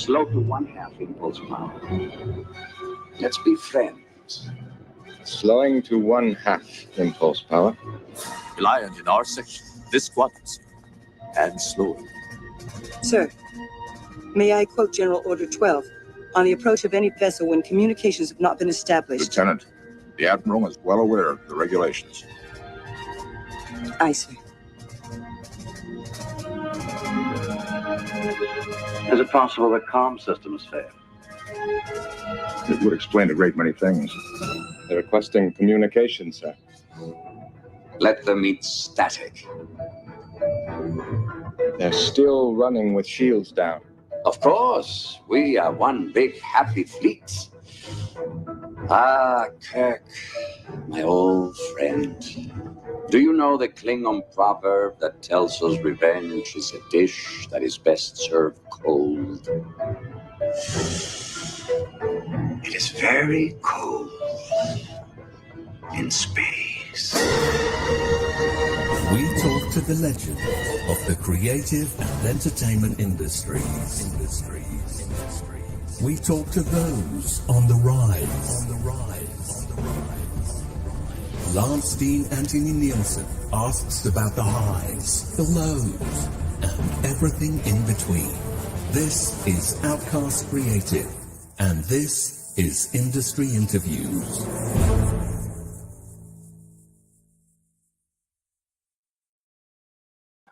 Slow to 1/2 impulse power. Let's be friends. Slowing to 1/2 impulse power. Reliant in our section, this quadrant, and slower. Sir, may I quote General Order 12 on the approach of any vessel when communications have not been established? Lieutenant, the Admiral is well aware of the regulations. Aye, sir. Is it possible the comm system has failed? It would explain a great many things. They're requesting communication, sir. Let them eat static. They're still running with shields down. Of course, we are one big happy fleet. Ah, Kirk, my old friend. Do you know the Klingon proverb that tells us revenge is a dish that is best served cold? It is very cold in space. We talk to the legend of the creative and entertainment industries. We talk to those on the rise. Lance Dean Anthony Nielsen asks about the highs, the lows, and everything in between. This is Outcast Creative, and this is Industry Interviews.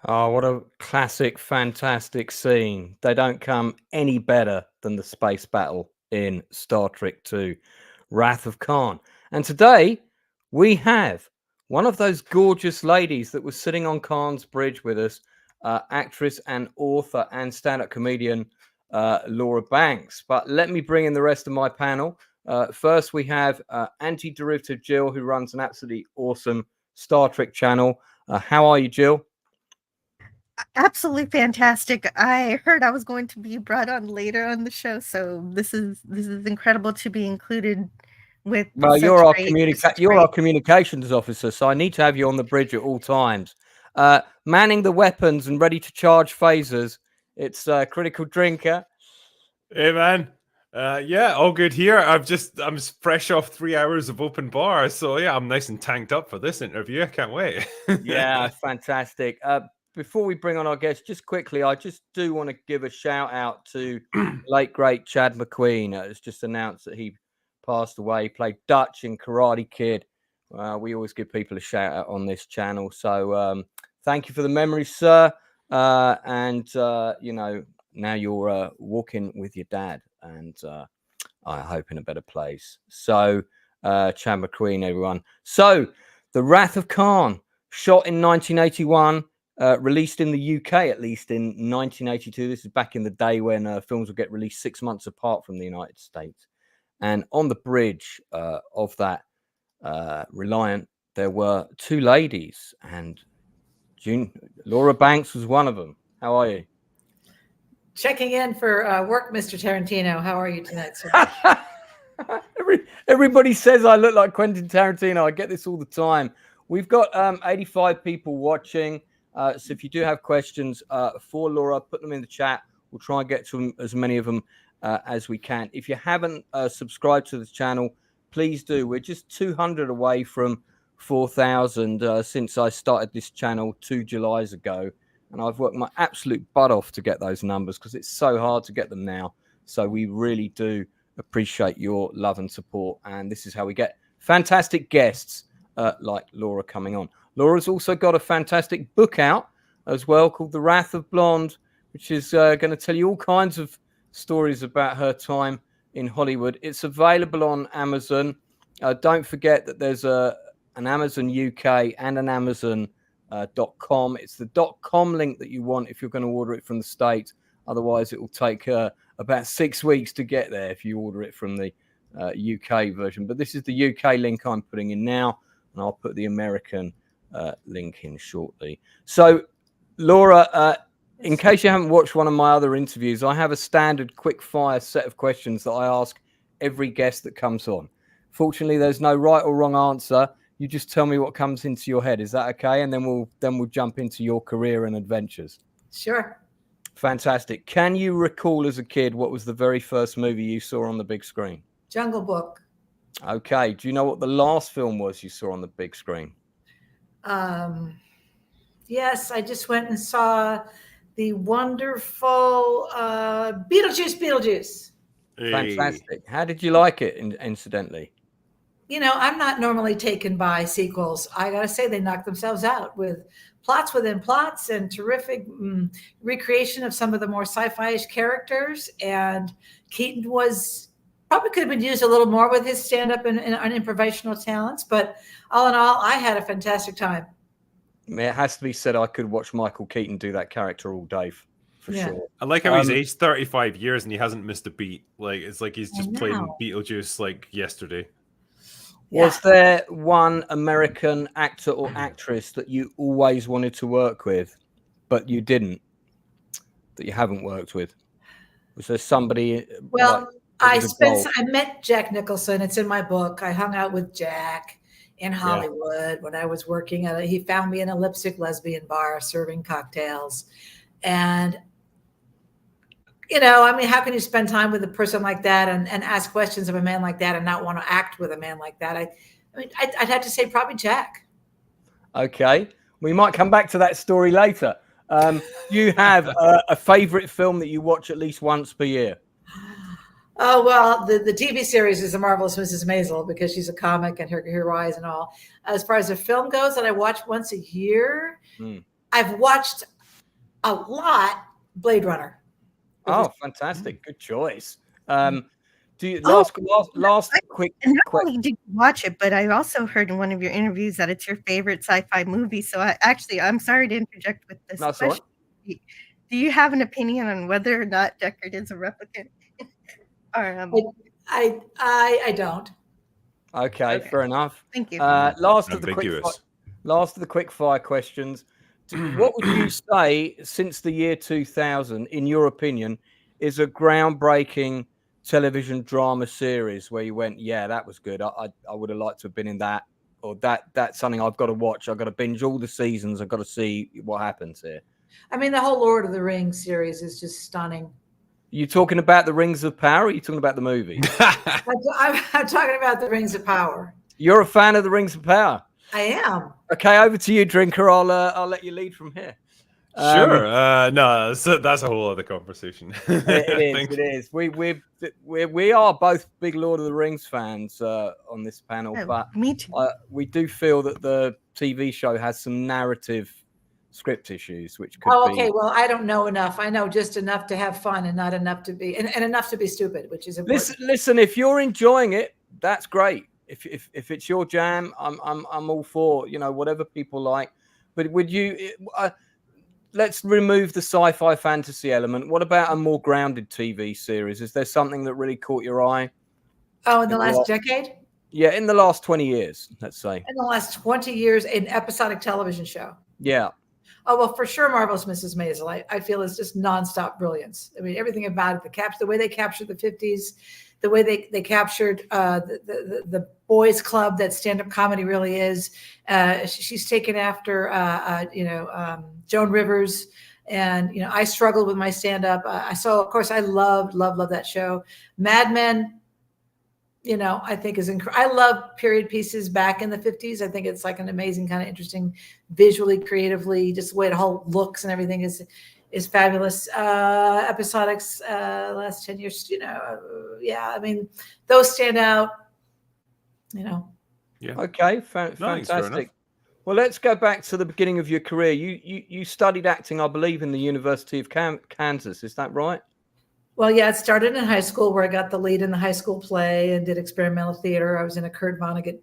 Oh, what a classic, fantastic scene. They don't come any better than the space battle in Star Trek II, Wrath of Khan. And today, we have one of those gorgeous ladies that was sitting on Khan's Bridge with us, actress and author and stand-up comedian Laura Banks. But let me bring in the rest of my panel. First, we have Antiderative Jill, who runs an absolutely awesome Star Trek channel. How are you, Jill? Absolutely fantastic. I heard I was going to be brought on later on the show, so this is incredible to be included with. Well, you're our communications officer, so I need to have you on the bridge at all times. Manning the weapons and ready to charge phasers. It's Critical Drinker. Hey man, yeah, all good here. I'm fresh off 3 hours of open bar, so yeah, I'm nice and tanked up for this interview. I can't wait. Yeah, fantastic. Before we bring on our guest, just quickly, I just do want to give a shout out to late great Chad McQueen. It's just announced that he passed away. He played Dutch in Karate Kid. We always give people a shout out on this channel. So thank you for the memories, sir. You know, now you're walking with your dad, and I hope in a better place. So Chad McQueen, everyone. So The Wrath of Khan, shot in 1981. Released in the UK, at least in 1982. This is back in the day when films would get released 6 months apart from the United States. And on the bridge of that Reliant, there were two ladies, and Laura Banks was one of them. How are you? Checking in for work, Mr. Tarantino. How are you tonight, sir? Everybody says I look like Quentin Tarantino. I get this all the time. We've got 85 people watching. So if you do have questions for Laura, put them in the chat. We'll try and get to as many of them as we can. If you haven't subscribed to the channel, please do. We're just 200 away from 4,000 since I started this channel 2 Julys ago. And I've worked my absolute butt off to get those numbers because it's so hard to get them now. So we really do appreciate your love and support. And this is how we get fantastic guests like Laura coming on. Laura's also got a fantastic book out as well called The Wrath of Blonde, which is going to tell you all kinds of stories about her time in Hollywood. It's available on Amazon. Don't forget that there's an Amazon UK and an Amazon .com. It's the .com link that you want if you're going to order it from the States. Otherwise, it will take about 6 weeks to get there if you order it from the UK version. But this is the UK link I'm putting in now, and I'll put the American link in shortly. So, Laura, in case you haven't watched one of my other interviews, I have a standard quick fire set of questions that I ask every guest that comes on. Fortunately, there's no right or wrong answer. You just tell me what comes into your head. Is that okay? And then we'll jump into your career and adventures. Sure. Fantastic. Can you recall as a kid what was the very first movie you saw on the big screen? Jungle Book. Okay. Do you know what the last film was you saw on the big screen? Yes, I just went and saw the wonderful Beetlejuice. Fantastic. How did you like it, incidentally? You know, I'm not normally taken by sequels. I got to say, they knocked themselves out with plots within plots and terrific recreation of some of the more sci-fi-ish characters. And Keaton probably could have been used a little more with his stand-up and improvisational talents. But all in all, I had a fantastic time. It has to be said, I could watch Michael Keaton do that character all day for sure. I like how he's aged 35 years and he hasn't missed a beat. Like, it's like he's just playing Beetlejuice like yesterday. Was there one American actor or actress that you always wanted to work with, but you didn't, that you haven't worked with? Was there somebody? Well, I met Jack Nicholson. It's in my book. I hung out with Jack in Hollywood when I was working at he found me in a lipstick lesbian bar serving cocktails. And, you know, I mean, how can you spend time with a person like that and ask questions of a man like that and not want to act with a man like that? I mean, I'd have to say probably Jack. Okay. We might come back to that story later. You have a favorite film that you watch at least once per year? Oh, well, the TV series is The Marvelous Mrs. Maisel because she's a comic and her rise and all. As far as the film goes that I watch once a year, I've watched a lot Blade Runner. Oh, fantastic. Good choice. Do you last quick and not only did you watch it, but I also heard in one of your interviews that it's your favorite sci-fi movie. So I'm sorry to interject with this question. Do you have an opinion on whether or not Deckard is a replicant? Or, I don't. Okay, fair enough. Thank you. Last of the quick fire questions. What would you say, since the year 2000, in your opinion, is a groundbreaking television drama series where you went, yeah, that was good. I would have liked to have been in that, or that's something I've got to watch. I've got to binge all the seasons. I've got to see what happens here. I mean, the whole Lord of the Rings series is just stunning. You talking about the Rings of Power, or are you talking about the movie? I'm talking about the Rings of Power. You're a fan of the Rings of Power. I am. Okay, over to you, Drinker. I'll let you lead from here. Sure. No, that's a whole other conversation. It is. We are both big Lord of the Rings fans on this panel, but me too. We do feel that the TV show has some narrative script issues, which could be. Okay. Well, I don't know enough. I know just enough to have fun and not enough to be, and enough to be stupid, which is important. Listen. If you're enjoying it, that's great. If it's your jam, I'm all for, you know, whatever people like. But would you? Let's remove the sci-fi fantasy element. What about a more grounded TV series? Is there something that really caught your eye? Oh, in the last decade? Yeah, in the last 20 years, let's say. In the last 20 years, an episodic television show. Yeah. Oh, well, for sure, Marvelous Mrs. Maisel, I feel is just nonstop brilliance. I mean, everything about it, the way they captured the 50s, the way they captured the boys' club that stand-up comedy really is. She's taken after, Joan Rivers. And, you know, I struggled with my stand-up. Of course, I love that show. Mad Men, you know, I think is incredible. I love period pieces back in the 50s. I think it's like an amazing, kind of interesting, visually, creatively, just the way the whole looks and everything is fabulous. Episodics, last 10 years, you know, I mean, those stand out, you know. Yeah. Okay, fantastic. Well, let's go back to the beginning of your career. You studied acting, I believe, in the University of Kansas. Is that right? Well, yeah, it started in high school where I got the lead in the high school play and did experimental theater. I was in a Kurt Vonnegut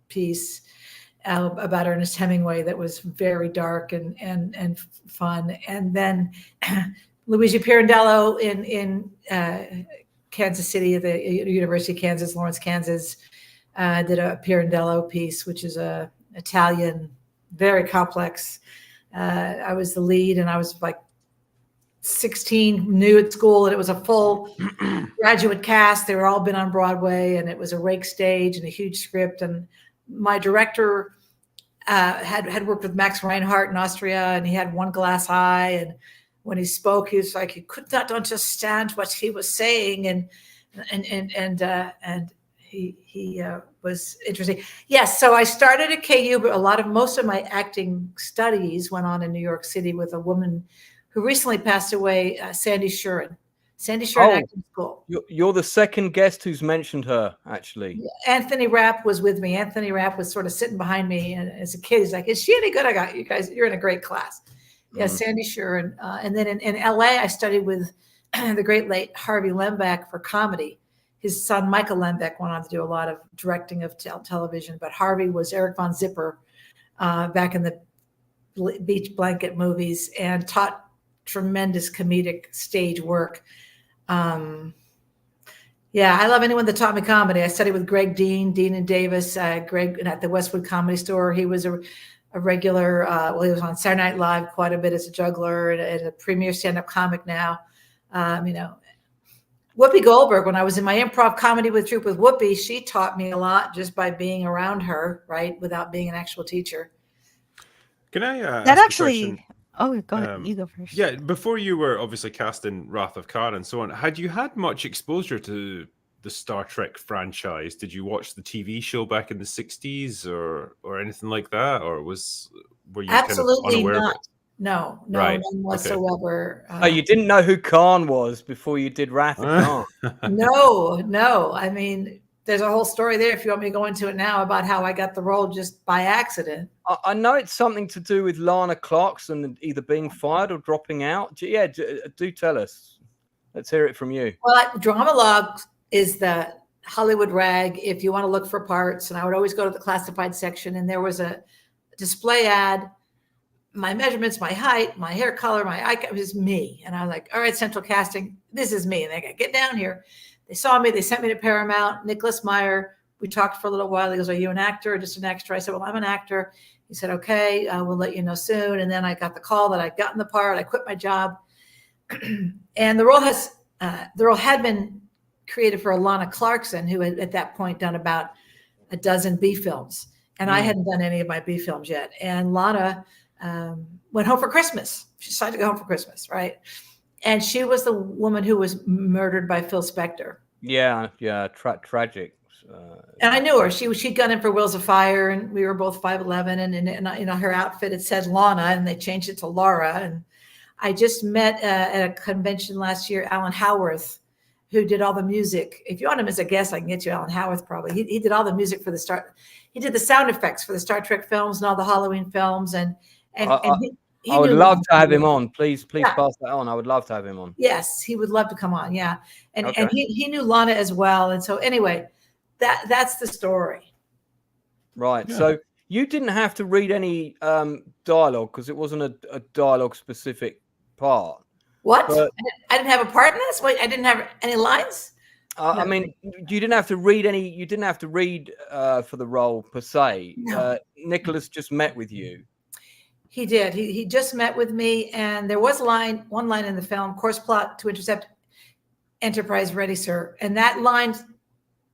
piece about Ernest Hemingway that was very dark and fun. And then Luigi Pirandello in Kansas City at the University of Kansas, Lawrence, Kansas, did a Pirandello piece, which is a Italian, very complex. I was the lead, and I was like 16, new at school, and it was a full graduate cast. They were all been on Broadway, and it was a rake stage and a huge script. And my director had worked with Max Reinhardt in Austria, and he had One Glass Eye, and when he spoke, he was like, he could not understand what he was saying. And he was interesting. Yes. So I started at KU, but most of my acting studies went on in New York City with a woman who recently passed away, Sandy Shurin. Sandy Shurin Acting School. You're the second guest who's mentioned her, actually. Anthony Rapp was with me. Anthony Rapp was sort of sitting behind me, and as a kid, he's like, "Is she any good? I got you guys. You're in a great class." Yeah, Sandy Shurin. And then in LA, I studied with the great late Harvey Lembeck for comedy. His son, Michael Lembeck, went on to do a lot of directing of television, but Harvey was Eric Von Zipper back in the Beach Blanket movies and taught tremendous comedic stage work. I love anyone that taught me comedy. I studied with Greg Dean and Davis. Greg at the Westwood Comedy Store. He was a regular. He was on Saturday Night Live quite a bit as a juggler and a premier stand-up comic now. Whoopi Goldberg, when I was in my improv comedy with troupe with Whoopi, she taught me a lot just by being around her, right, without being an actual teacher. Can I that actually? Oh, go ahead. You go first. Yeah, before you were obviously cast in Wrath of Khan and so on, had you had much exposure to the Star Trek franchise? Did you watch the TV show back in the 60s or anything like that? Or were you absolutely kind of unaware not? of it? No, right. None whatsoever. Okay. You didn't know who Khan was before you did Wrath of Khan? No. I mean, there's a whole story there if you want me to go into it now about how I got the role just by accident. I know it's something to do with Lana Clarkson either being fired or dropping out. Yeah, do tell us. Let's hear it from you. Well, Dramalog is the Hollywood rag if you want to look for parts. And I would always go to the classified section, and there was a display ad. My measurements, my height, my hair color, my eye, it was me. And I was like, all right, central casting, this is me. And they got, get down here. They saw me. They sent me to Paramount. Nicholas Meyer, we talked for a little while. He goes, are you an actor or just an extra? I said, well, I'm an actor. He said, okay, we'll let you know soon. And then I got the call that I'd gotten the part. I quit my job. And the role had been created for Lana Clarkson, who had at that point done about a dozen B films. And I hadn't done any of my B films yet. And Lana went home for Christmas. She decided to go home for Christmas, right? And she was the woman who was murdered by Phil Spector. Yeah, tragic. And I knew her. She'd gone in for Wheels of Fire, and we were both 5'11", and her outfit, it said Lana, and they changed it to Laura. And I just met at a convention last year, Alan Howarth, who did all the music. If you want him as a guest, I can get you Alan Howarth probably. He did all the music for he did the sound effects for the Star Trek films and all the Halloween films. And I would love to have him on. Please pass that on. I would love to have him on. Yes, he would love to come on. Yeah. And he knew Lana as well. And so anyway, that's the story. Right. Yeah. So you didn't have to read any dialogue because it wasn't a dialogue specific part. What? But I didn't have a part in this? Wait, I didn't have any lines? No. I mean, you didn't have to read any. You didn't have to read for the role per se. No. Nicholas just met with you. He did. He just met with me, and there was one line in the film: "Course plot to intercept Enterprise ready, sir." And that line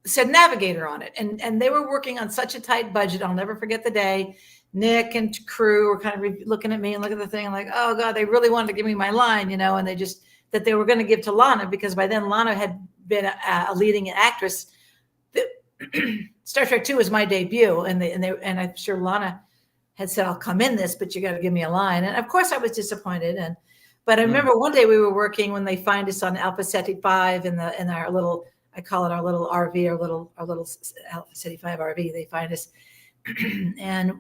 said "Navigator" on it. And they were working on such a tight budget. I'll never forget the day. Nick and crew were kind of looking at me and looking at the thing. I'm like, oh God, they really wanted to give me my line, and they just that they were going to give to Lana because by then Lana had been a leading actress. Star Trek II was my debut, and I'm sure Lana had said, I'll come in this, but you got to give me a line. And of course I was disappointed. But I remember one day we were working when they find us on Alpha Ceti 5 in our little, I call it our little RV, our little Alpha Ceti 5 RV. They find us and,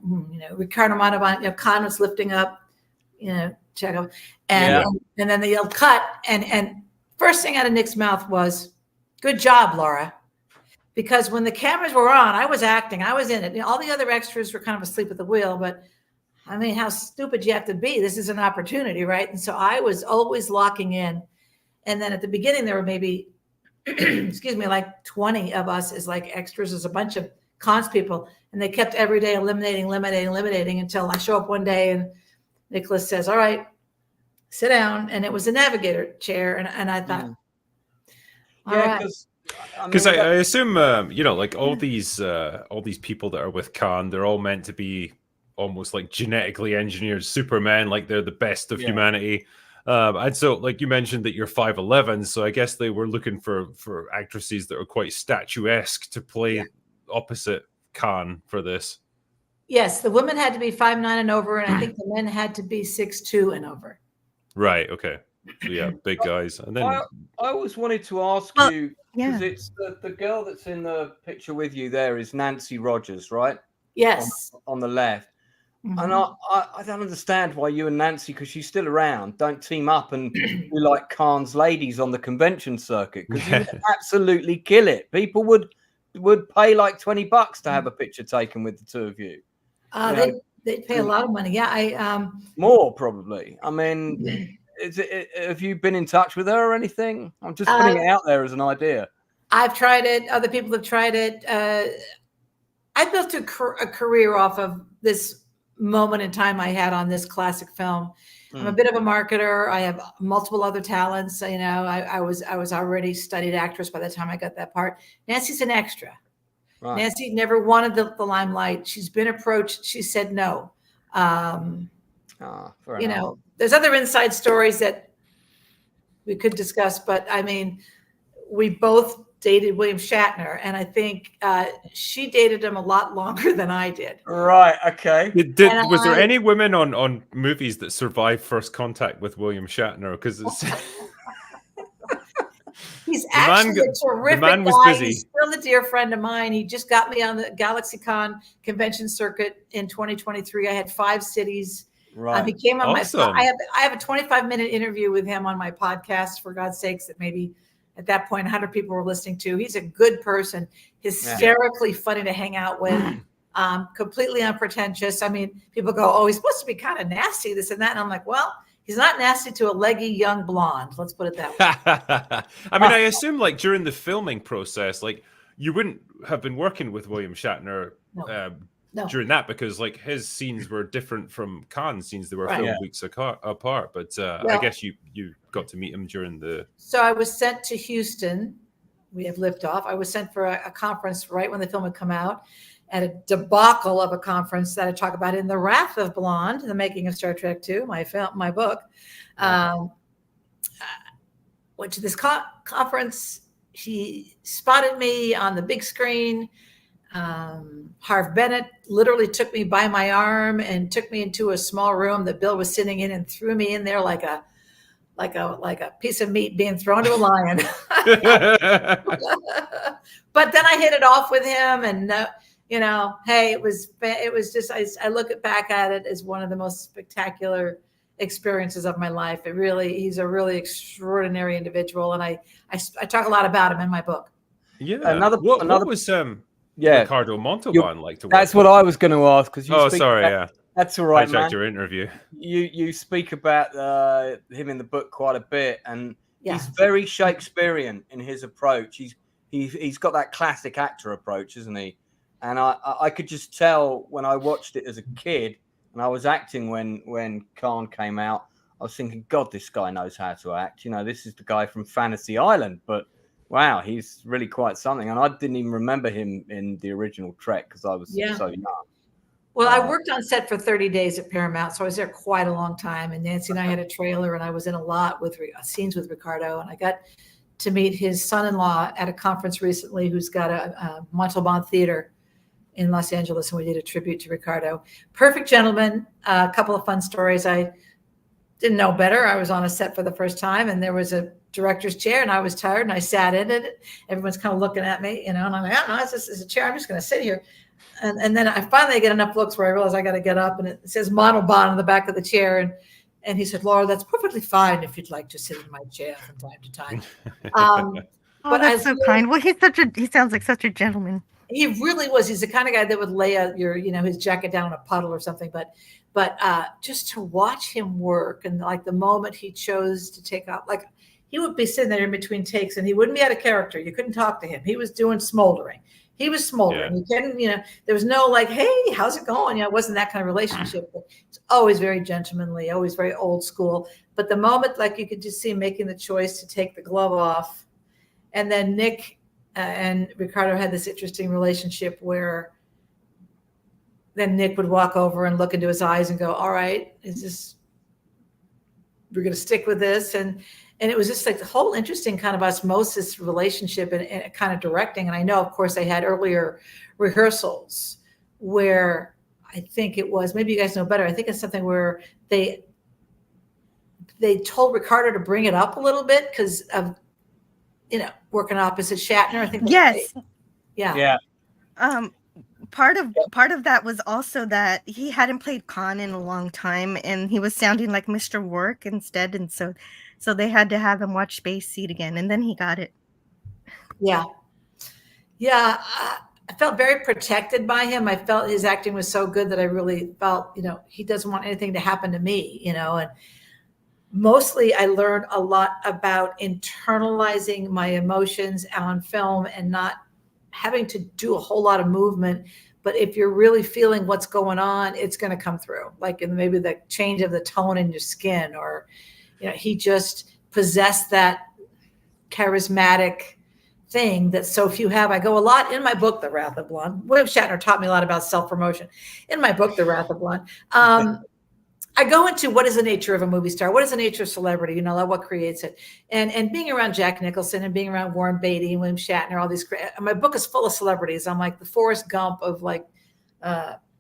Ricardo Montalban, Khan was lifting up, Chekhov. And then they yelled cut. And first thing out of Nick's mouth was, good job, Laura. Because when the cameras were on, I was acting. I was in it. All the other extras were kind of asleep at the wheel. But, I mean, how stupid you have to be. This is an opportunity, right? And so I was always locking in. And then at the beginning, there were maybe, like 20 of us as like extras, as a bunch of cons people. And they kept every day eliminating until I show up one day and Nicholas says, all right, sit down. And it was a navigator chair. And I thought, all right. Because I assume, like all these people that are with Khan, they're all meant to be almost like genetically engineered supermen, like they're the best of humanity. And so, like you mentioned, that you're 5'11", so I guess they were looking for actresses that are quite statuesque to play opposite Khan for this. Yes, the women had to be 5'9" and over, and I think the men had to be 6'2" and over. Right. Okay. So yeah, big guys. And then I always wanted to ask you, because it's the girl that's in the picture with you there is Nancy Rogers, right? Yes. On the left. And I don't understand why you and Nancy, because she's still around, don't team up and do like Khan's ladies on the convention circuit, because you would absolutely kill it. People would pay like $20 to have a picture taken with the two of you. They'd pay a lot of money. Yeah, more probably. I mean, have you been in touch with her or anything? I'm just putting it out there as an idea. I've tried it. Other people have tried it. I built a career off of this moment in time I had on this classic film. I'm a bit of a marketer. I have multiple other talents. You know, I was already studied actress by the time I got that part. Nancy's an extra. Right. Nancy never wanted the limelight. She's been approached. She said no. You know, there's other inside stories that we could discuss, but I mean, we both dated William Shatner, and I think she dated him a lot longer than I did. Right. Okay. Was there any women on movies that survived first contact with William Shatner? Because it's he's actually a terrific guy. He's still a dear friend of mine. He just got me on the GalaxyCon convention circuit in 2023. I had 5 cities. Right. He came on I have a 25-minute interview with him on my podcast, for God's sakes, that maybe at that point 100 people were listening to. He's a good person, hysterically funny to hang out with, completely unpretentious. I mean, people go, oh, he's supposed to be kind of nasty, this and that. And I'm like, well, he's not nasty to a leggy young blonde. Let's put it that way. I mean, I assume like during the filming process, like you wouldn't have been working with William Shatner during that, because like his scenes were different from Khan's scenes. They were filmed weeks apart. But I guess you got to meet him during the. So I was sent to Houston. We have liftoff. I was sent for a conference right when the film had come out, at a debacle of a conference that I talk about in The Wrath of Blonde, the making of Star Trek II, my book. Went to this conference. He spotted me on the big screen. Harv Bennett literally took me by my arm and took me into a small room that Bill was sitting in and threw me in there like a piece of meat being thrown to a lion. But then I hit it off with him, and hey, it was just, I look back at it as one of the most spectacular experiences of my life. He's a really extraordinary individual, and I talk a lot about him in my book. Yeah. What was Ricardo Montalban like to work That's what I was going to ask. That's all right, man. Your interview. You speak about him in the book quite a bit, and he's very Shakespearean in his approach. He's got that classic actor approach, isn't he? And I could just tell when I watched it as a kid, and I was acting when Khan came out, I was thinking, God, this guy knows how to act. This is the guy from Fantasy Island, but wow, he's really quite something. And I didn't even remember him in the original Trek because I was so young. Well, I worked on set for 30 days at Paramount, so I was there quite a long time. And Nancy and I had a trailer, and I was in a lot with scenes with Ricardo. And I got to meet his son-in-law at a conference recently, who's got a Montalban Theater in Los Angeles, and we did a tribute to Ricardo. Perfect gentleman. A couple of fun stories. I didn't know better. I was on a set for the first time, and there was a director's chair, and I was tired, and I sat in it. Everyone's kind of looking at me, and I'm like, I don't know, it's a chair. I'm just going to sit here. And then I finally get enough looks where I realize I got to get up, and it says Montalban on the back of the chair. And he said, Laura, that's perfectly fine if you'd like to sit in my chair from time to time. But that's so kind. Well, he sounds like such a gentleman. He really was. He's the kind of guy that would lay out his jacket down in a puddle or something. But just to watch him work, and like the moment he chose to take off, like he would be sitting there in between takes, and he wouldn't be out of character. You couldn't talk to him. He was doing smoldering. He was smoldering. You couldn't, there was no like, hey, how's it going? It wasn't that kind of relationship. But it's always very gentlemanly, always very old school. But the moment, like, you could just see him making the choice to take the glove off, and then Nick and Ricardo had this interesting relationship where then Nick would walk over and look into his eyes and go, all right, is this we're going to stick with this. And it was just like the whole interesting kind of osmosis relationship and kind of directing. And I know, of course, they had earlier rehearsals where I think it was, maybe you guys know better. I think it's something where they told Ricardo to bring it up a little bit because of, working opposite Shatner. I think. Yes. Yeah. Part of that was also that he hadn't played Khan in a long time, and he was sounding like Mr. Work instead, and so they had to have him watch Space Seed again, and then he got it. Yeah. I felt very protected by him. I felt his acting was so good that I really felt, he doesn't want anything to happen to me, and mostly I learned a lot about internalizing my emotions on film and not having to do a whole lot of movement. But if you're really feeling what's going on, it's going to come through, like in maybe the change of the tone in your skin, or, he just possessed that charismatic thing that so few have. I go a lot in my book, The Wrath of Blonde. William Shatner taught me a lot about self-promotion in my book, The Wrath of Blonde. I go into what is the nature of a movie star? What is the nature of celebrity? What creates it? And being around Jack Nicholson and being around Warren Beatty and William Shatner, all these great, my book is full of celebrities. I'm like the Forrest Gump of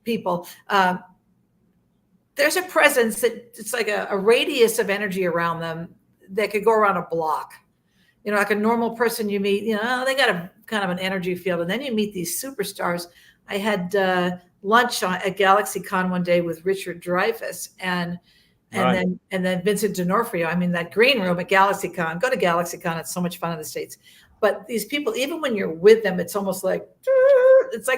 people. There's a presence that it's like a radius of energy around them that could go around a block. Like a normal person you meet, they got a kind of an energy field. And then you meet these superstars. I had lunch at GalaxyCon one day with Richard Dreyfuss and then Vincent D'Onofrio. I mean, that green room at GalaxyCon. Go to GalaxyCon; it's so much fun in the States. But these people, even when you're with them, it's almost like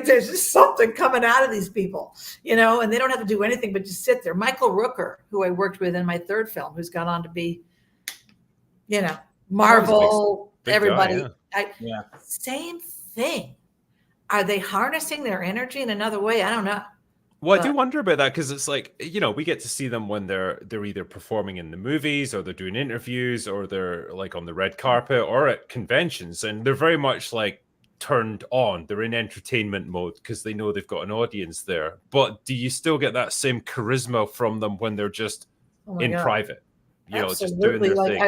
there's just something coming out of these people, and they don't have to do anything but just sit there. Michael Rooker, who I worked with in my third film, who's gone on to be, Marvel, big everybody. Guy, yeah. Same thing. Are they harnessing their energy in another way? I don't know. Well, I do wonder about that because it's like, we get to see them when they're either performing in the movies or they're doing interviews or they're like on the red carpet or at conventions. And they're very much like turned on. They're in entertainment mode because they know they've got an audience there. But do you still get that same charisma from them when they're just in private? Just doing their thing.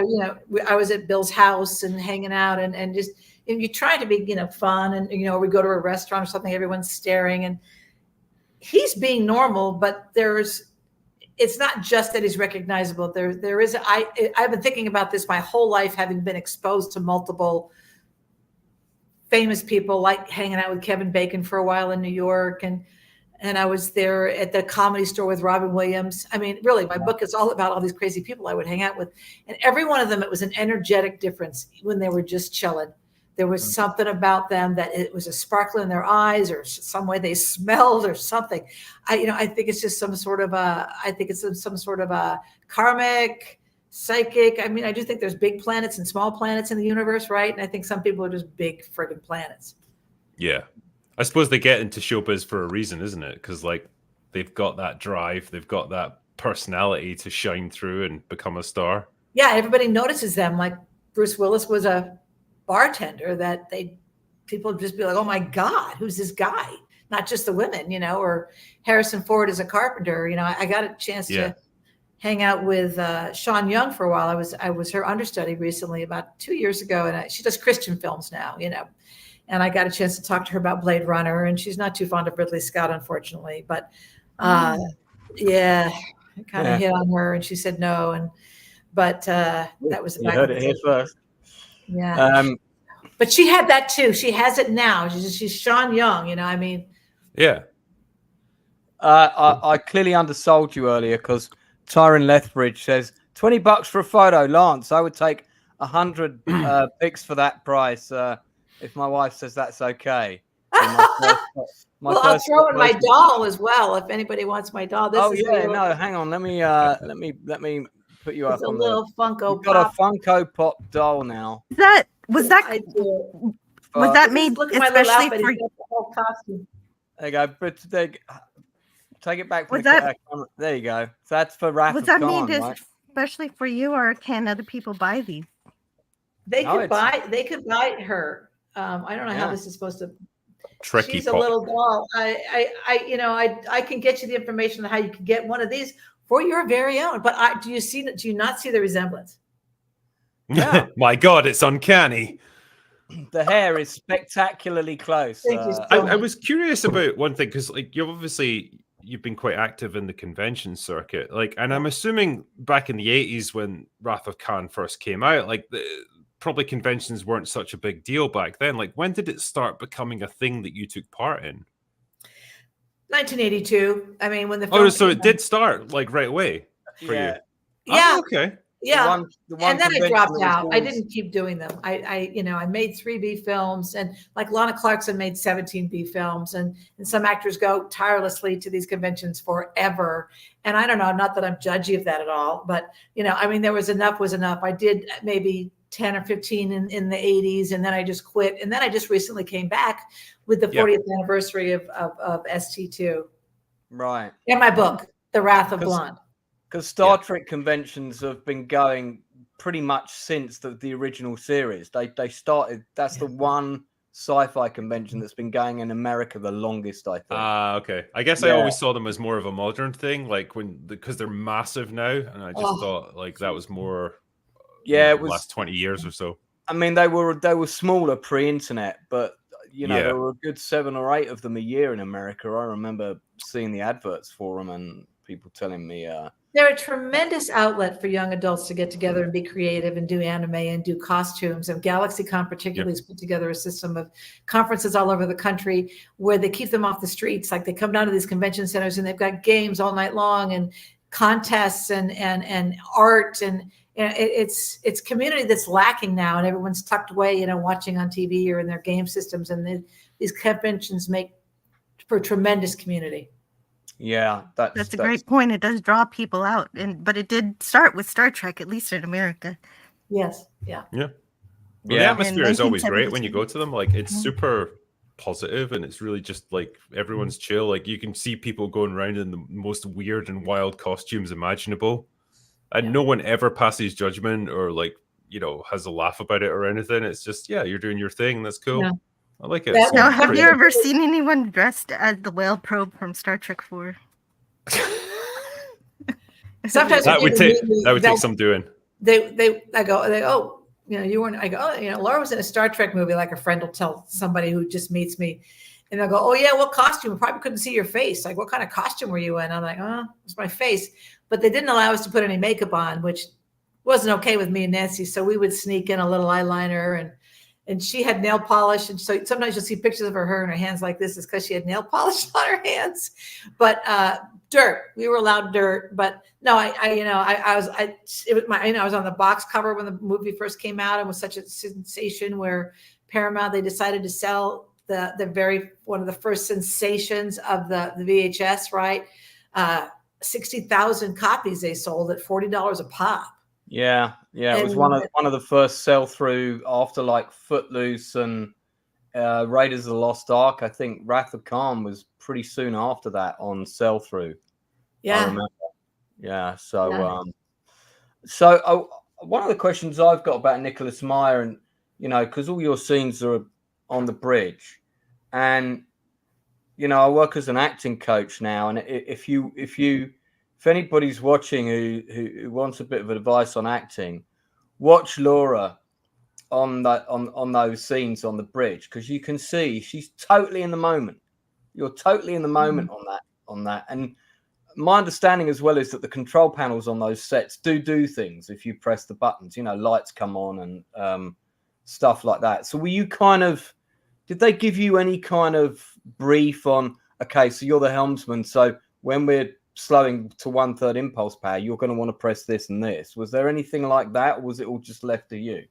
I was at Bill's house and hanging out and just, and you try to be, fun and, we go to a restaurant or something, everyone's staring and he's being normal, but it's not just that he's recognizable. I've been thinking about this my whole life, having been exposed to multiple famous people, like hanging out with Kevin Bacon for a while in New York. And I was there at the Comedy Store with Robin Williams. I mean, really, my book is all about all these crazy people I would hang out with. And every one of them, it was an energetic difference when they were just chilling. There was something about them that it was a sparkle in their eyes or some way they smelled or something. I think it's just some sort of a karmic, psychic. I mean, I do think there's big planets and small planets in the universe, right? And I think some people are just big friggin' planets. Yeah. I suppose they get into showbiz for a reason, isn't it? Because they've got that drive, they've got that personality to shine through and become a star. Yeah, everybody notices them. Like Bruce Willis was a bartender that people just be like, oh my God, who's this guy? Not just the women, or Harrison Ford is a carpenter. I got a chance to hang out with Sean Young for a while. I was her understudy recently, about 2 years ago, and she does Christian films now, and I got a chance to talk to her about Blade Runner, and she's not too fond of Ridley Scott, unfortunately, but I kind of hit on her and she said no. But that was you heard it here first. Yeah. But she had that too. She has it now. She's Sean Young, Yeah. I clearly undersold you earlier because Tyron Lethbridge says $20 for a photo. Lance, I would take 100 pics for that price if my wife says that's okay. I'll throw in my doll as well if anybody wants my doll. Hang on. Let me put you up on a little Funko Pop. Got a Funko Pop doll now. Was that made especially for the whole costume? There you go. But take it back from the camera. There you go. So that's for Wrath of Khan, made right? especially for you, or can other people buy these? They could buy her. I don't know how this is supposed to. Tricky. She's a little doll. I can get you the information on how you can get one of these for your very own. But do you not see the resemblance? Yeah. My God, it's uncanny. The hair is spectacularly close. Thank you so I was curious about one thing, because like you've been quite active in the convention circuit, like, and I'm assuming back in the 80s when Wrath of Khan first came out, like probably conventions weren't such a big deal back then. Like, when did it start becoming a thing that you took part in? 1982. I mean, when the film so it did start like right away for you. Yeah. Oh, okay. Yeah. The one and then I dropped out. Always... I didn't keep doing them. I made 3 B films, and like Lana Clarkson made 17 B films, and some actors go tirelessly to these conventions forever. And I don't know, not that I'm judgy of that at all, but there was enough was enough. I did maybe 10 or 15 in the 80s, and then I just quit. And then I just recently came back with the 40th anniversary of ST2. Right. In my book, The Wrath of Blonde. Because Star Trek conventions have been going pretty much since the original series. They started, that's the one sci-fi convention that's been going in America the longest, I think. Okay. I guess I always saw them as more of a modern thing, like because they're massive now, and I just thought like that was more it was last 20 years or so. I mean, they were smaller pre-internet, but there were a good 7 or 8 of them a year in America. I remember seeing the adverts for them and people telling me they're a tremendous outlet for young adults to get together and be creative and do anime and do costumes. And GalaxyCon particularly has put together a system of conferences all over the country where they keep them off the streets. Like they come down to these convention centers and they've got games all night long and contests and art, and it's community that's lacking now, and everyone's tucked away, watching on TV or in their game systems. And these conventions make for tremendous community. Yeah, that's a great point. It does draw people out, but it did start with Star Trek, at least in America. Yes. Yeah. Well, the atmosphere is always great when you go to them. Like it's super positive, and it's really just like everyone's chill. Like you can see people going around in the most weird and wild costumes imaginable, and no one ever passes judgment or has a laugh about it or anything. It's just you're doing your thing. That's cool. Yeah. I like it. Now, have you ever seen anyone dressed as the whale probe from Star Trek 4? Sometimes that would take some doing. I go, you weren't. I go, Laura was in a Star Trek movie. Like a friend will tell somebody who just meets me, and they'll go, oh yeah, what costume? Probably couldn't see your face. Like, what kind of costume were you in? I'm like, it's my face. But they didn't allow us to put any makeup on, which wasn't okay with me and Nancy. So we would sneak in a little eyeliner, and she had nail polish. And so sometimes you'll see pictures of her and her hands like this is because she had nail polish on her hands. But dirt, we were allowed dirt. But no, I was on the box cover when the movie first came out. It was such a sensation where Paramount, they decided to sell one of the first sensations of the VHS, right? 60,000 copies they sold at $40 a pop. Yeah, it was one of the first sell through after like Footloose and Raiders of the Lost Ark. I think Wrath of Khan was pretty soon after that on sell through. Yeah, I remember. Yeah, so one of the questions I've got about Nicholas Meyer, and because all your scenes are on the bridge, and I work as an acting coach now, and if anybody's watching who wants a bit of advice on acting, watch Laura on those scenes on the bridge, because you can see she's totally in the moment. You're totally in the moment on that. And my understanding as well is that the control panels on those sets do things if you press the buttons. Lights come on and stuff like that. So were you did they give you any kind of brief on, okay, so you're the helmsman, so when we're slowing to 1/3 impulse power, you're going to want to press this and this? Was there anything like that, or was it all just left to you?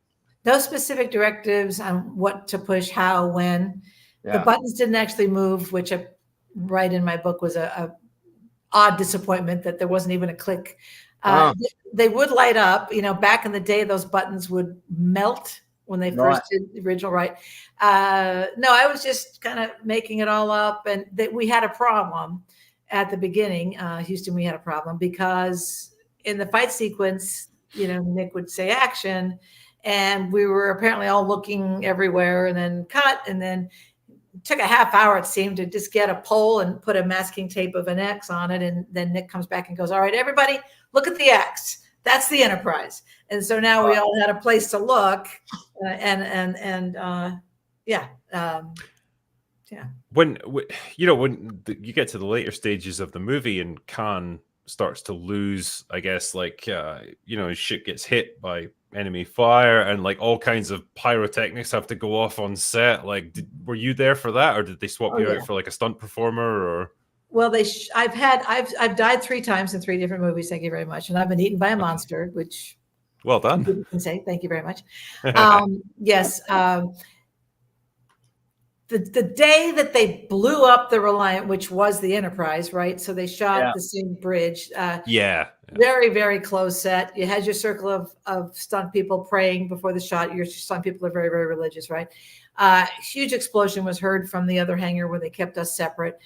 No specific directives on what to push, how, when. The buttons didn't actually move, which I write in my book was a odd disappointment that there wasn't even a click. They would light up. Back in the day, those buttons would melt when they first did the original, right? No, I was just kind of making it all up, and we had a problem. At the beginning, Houston, we had a problem because in the fight sequence, Nick would say action, and we were apparently all looking everywhere, and then cut, and then took a half hour, it seemed, to just get a pole and put a masking tape of an X on it. And then Nick comes back and goes, all right, everybody, look at the X. That's the Enterprise. And so now we all had a place to look. Yeah. When you get to the later stages of the movie and Khan starts to lose, I guess, like, shit gets hit by enemy fire and like all kinds of pyrotechnics have to go off on set. Like, were you there for that, or did they swap you out for like a stunt performer? Or well, I've died 3 times in 3 different movies. Thank you very much. And I've been eaten by a monster, which well done. You can say thank you very much. Yes. The day that they blew up the Reliant, which was the Enterprise, right? So they shot the same bridge. Very, very close set. You had your circle of stunt people praying before the shot. Your stunt people are very, very religious, right? Huge explosion was heard from the other hangar where they kept us separate.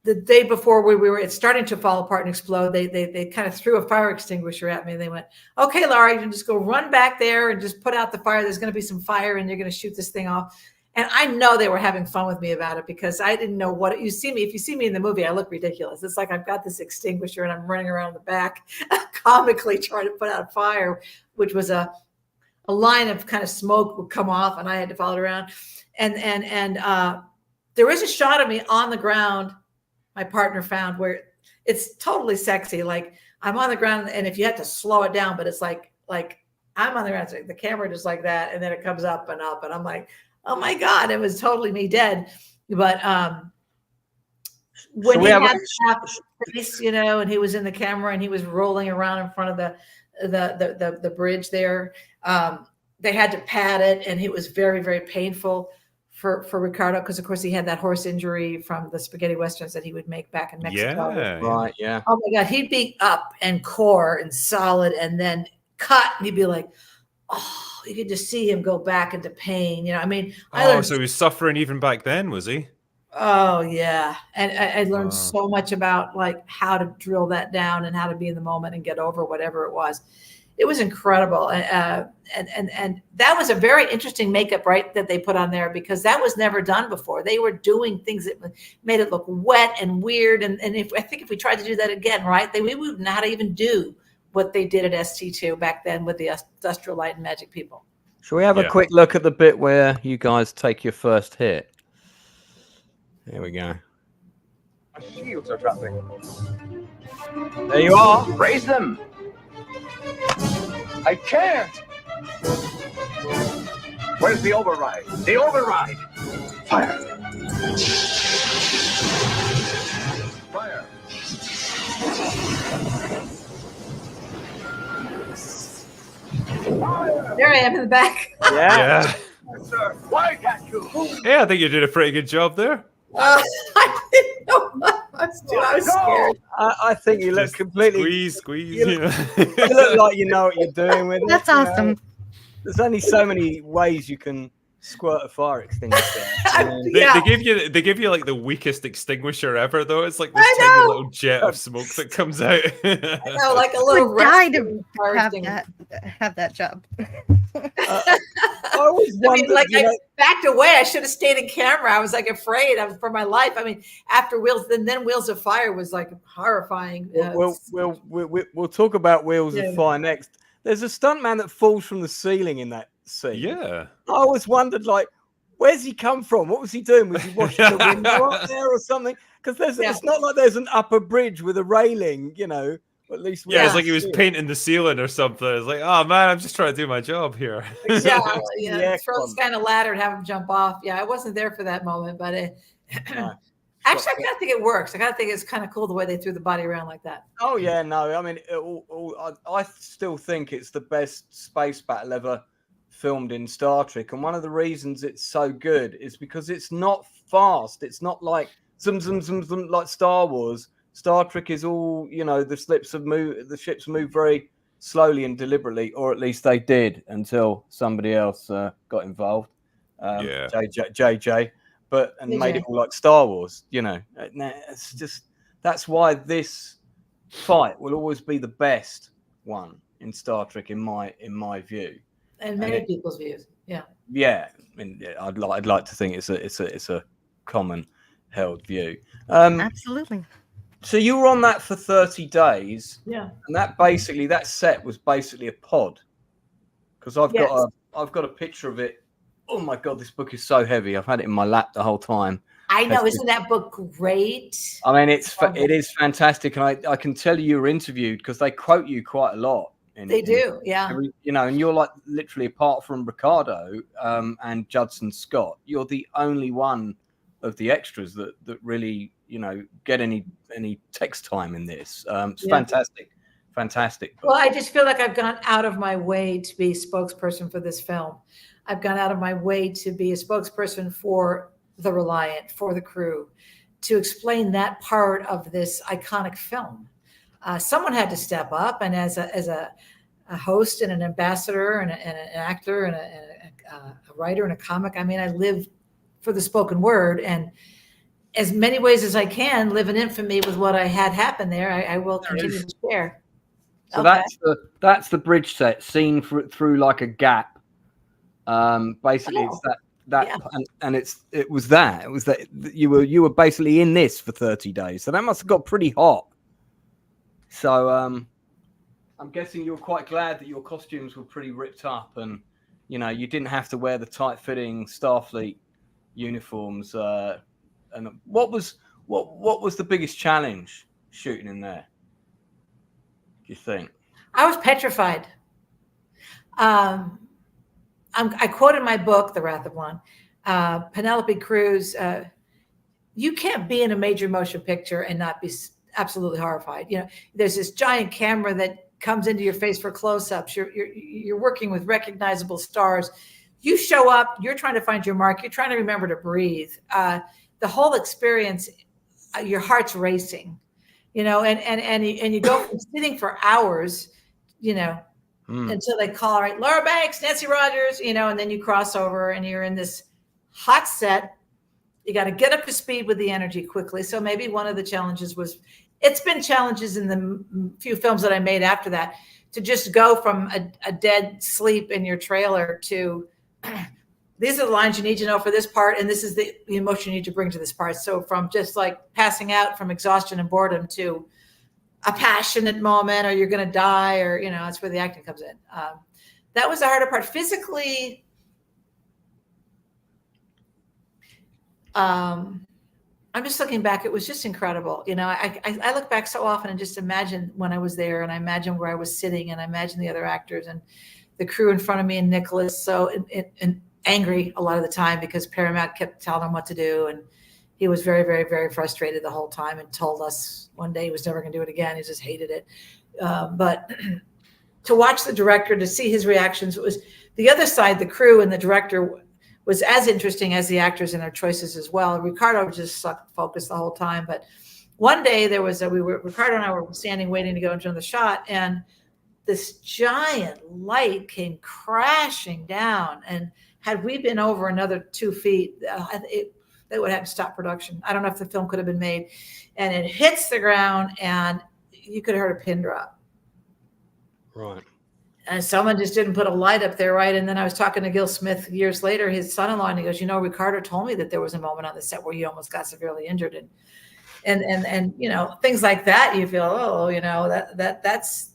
The day before it's starting to fall apart and explode. They kind of threw a fire extinguisher at me. And they went, okay, Laura, you can just go run back there and just put out the fire. There's going to be some fire and you're going to shoot this thing off. And I know they were having fun with me about it because I didn't know what if you see me in the movie, I look ridiculous. It's like I've got this extinguisher and I'm running around the back comically trying to put out a fire, which was a line of kind of smoke would come off and I had to follow it around. And there is a shot of me on the ground my partner found where it's totally sexy. Like I'm on the ground and if you had to slow it down, but it's like I'm on the ground, so the camera just like that. And then it comes up and I'm like, oh my God, it was totally me dead. But when he had half face, and he was in the camera and he was rolling around in front of the bridge there, they had to pad it and it was very, very painful for Ricardo, because of course he had that horse injury from the spaghetti westerns that he would make back in Mexico. Right, yeah. Oh my God, he'd be up and core and solid and then cut and he'd be like, oh, you could just see him go back into pain. So he was suffering even back then, was he? Oh yeah. And I learned so much about like how to drill that down and how to be in the moment and get over whatever it was. It was incredible. And that was a very interesting makeup, right, that they put on there, because that was never done before. They were doing things that made it look wet and weird. And I think if we tried to do that again, right, we wouldn't know how to even do what they did at ST2 back then with the Industrial Light and Magic people. Shall we have a quick look at the bit where you guys take your first hit? There we go. My shields are dropping. There you are. Raise them. I can't. Where's the override? The override. Fire. Fire. There I am in the back. Yeah. Sir, why can't you? Yeah, I think you did a pretty good job there. I didn't know what I was scared. I think you look completely squeeze. You look like you know what you're doing with it. That's awesome. There's only so many ways you can squirt a fire extinguisher. They give you like the weakest extinguisher ever, though. It's like this tiny little jet of smoke that comes out. I know, like a little die to have that job. I always wondered, I backed away. I should have stayed in camera. I was like afraid for my life. I mean, after Wheels, then Wheels of Fire was like horrifying. We'll talk about Wheels of Fire next. There's a stuntman that falls from the ceiling in that scene. Yeah. I always wondered, like, where's he come from? What was he doing? Was he washing the window up there or something? Because it's not like there's an upper bridge with a railing, At least it's like he was painting the ceiling or something. It's like, oh man, I'm just trying to do my job here. Throw this kind of ladder and have him jump off. Yeah, I wasn't there for that moment, but actually, I kind of think it works. I kind of think it's kind of cool the way they threw the body around like that. Oh yeah, no, I mean, I still think it's the best space battle ever filmed in Star Trek, and one of the reasons it's so good is because it's not fast. It's not like zoom zoom zoom zoom like Star Wars. Star Trek is all, the ships move very slowly and deliberately, or at least they did until somebody else got involved. JJ, and made it all like Star Wars. It's just, that's why this fight will always be the best one in Star Trek in my view. And many people's views. Yeah, I mean, I'd like to think it's a common held view. Absolutely. So you were on that for 30 days. Yeah. And that set was basically a pod. Because I've got a picture of it. Oh my God, this book is so heavy. I've had it in my lap the whole time. I know, isn't that book great? I mean, it is fantastic, and I can tell you were interviewed because they quote you quite a lot. They do, yeah. And you're like literally, apart from Ricardo and Judson Scott, you're the only one of the extras that really get any text time in this. It's fantastic. Well, I just feel like I've gone out of my way to be a spokesperson for this film. I've gone out of my way to be a spokesperson for the Reliant, for the crew, to explain that part of this iconic film. Someone had to step up, and as a host and an ambassador and an actor and a writer and a comic, I mean, I live for the spoken word, and as many ways as I can live in infamy with what I had happen there. I will continue to share. So that's the bridge set seen through like a gap. Basically, it's that and it was that you were basically in this for 30 days. So that must have got pretty hot. So I'm guessing you're quite glad that your costumes were pretty ripped up, and you didn't have to wear the tight-fitting Starfleet uniforms. And what was the biggest challenge shooting in there, do you think? I was petrified. I quote in my book, The Wrath of One, Penelope Cruz, you can't be in a major motion picture and not be absolutely horrified. There's this giant camera that comes into your face for close-ups. You're working with recognizable stars. You show up, you're trying to find your mark. You're trying to remember to breathe. The whole experience, your heart's racing, and you go from sitting for hours, until they call, all right, Laura Banks, Nancy Rogers, and then you cross over and you're in this hot set. You got to get up to speed with the energy quickly. So maybe one of the challenges was, it's been challenges in the few films that I made after that, to just go from a dead sleep in your trailer to these are the lines you need to know for this part, and this is the emotion you need to bring to this part. So from just like passing out from exhaustion and boredom to a passionate moment, or you're going to die, or that's where the acting comes in. That was the harder part. Physically, I'm just looking back, it was just incredible. I look back so often and just imagine when I was there, and I imagine where I was sitting, and I imagine the other actors and the crew in front of me and Nicholas. So and angry a lot of the time because Paramount kept telling him what to do, and he was very, very, very frustrated the whole time, and told us one day he was never going to do it again. He just hated it. But to watch the director, to see his reactions, it was the other side. The crew and the director was as interesting as the actors and their choices as well. Ricardo just focused the whole time. But one day Ricardo and I were standing waiting to go into the shot, and this giant light came crashing down. And had we been over another 2 feet, they would have to stop production. I don't know if the film could have been made. And it hits the ground, and you could have heard a pin drop. Right. And someone just didn't put a light up there, right? And then I was talking to Gil Smith years later, his son-in-law, and he goes, Ricardo told me that there was a moment on the set where you almost got severely injured. And things like that, you feel, that's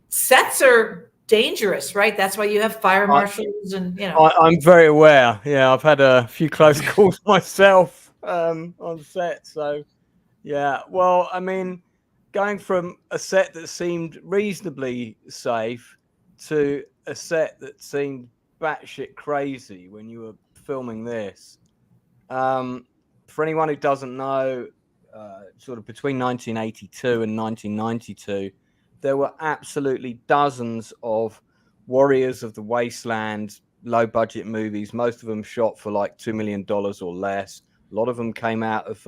sets are dangerous, right? That's why you have fire marshals and, I'm very aware. Yeah, I've had a few close calls myself on set. So, yeah. Well, I mean, going from a set that seemed reasonably safe to a set that seemed batshit crazy when you were filming this. For anyone who doesn't know, sort of between 1982 and 1992, there were absolutely dozens of Warriors of the Wasteland low budget movies, most of them shot for like $2 million or less. A lot of them came out of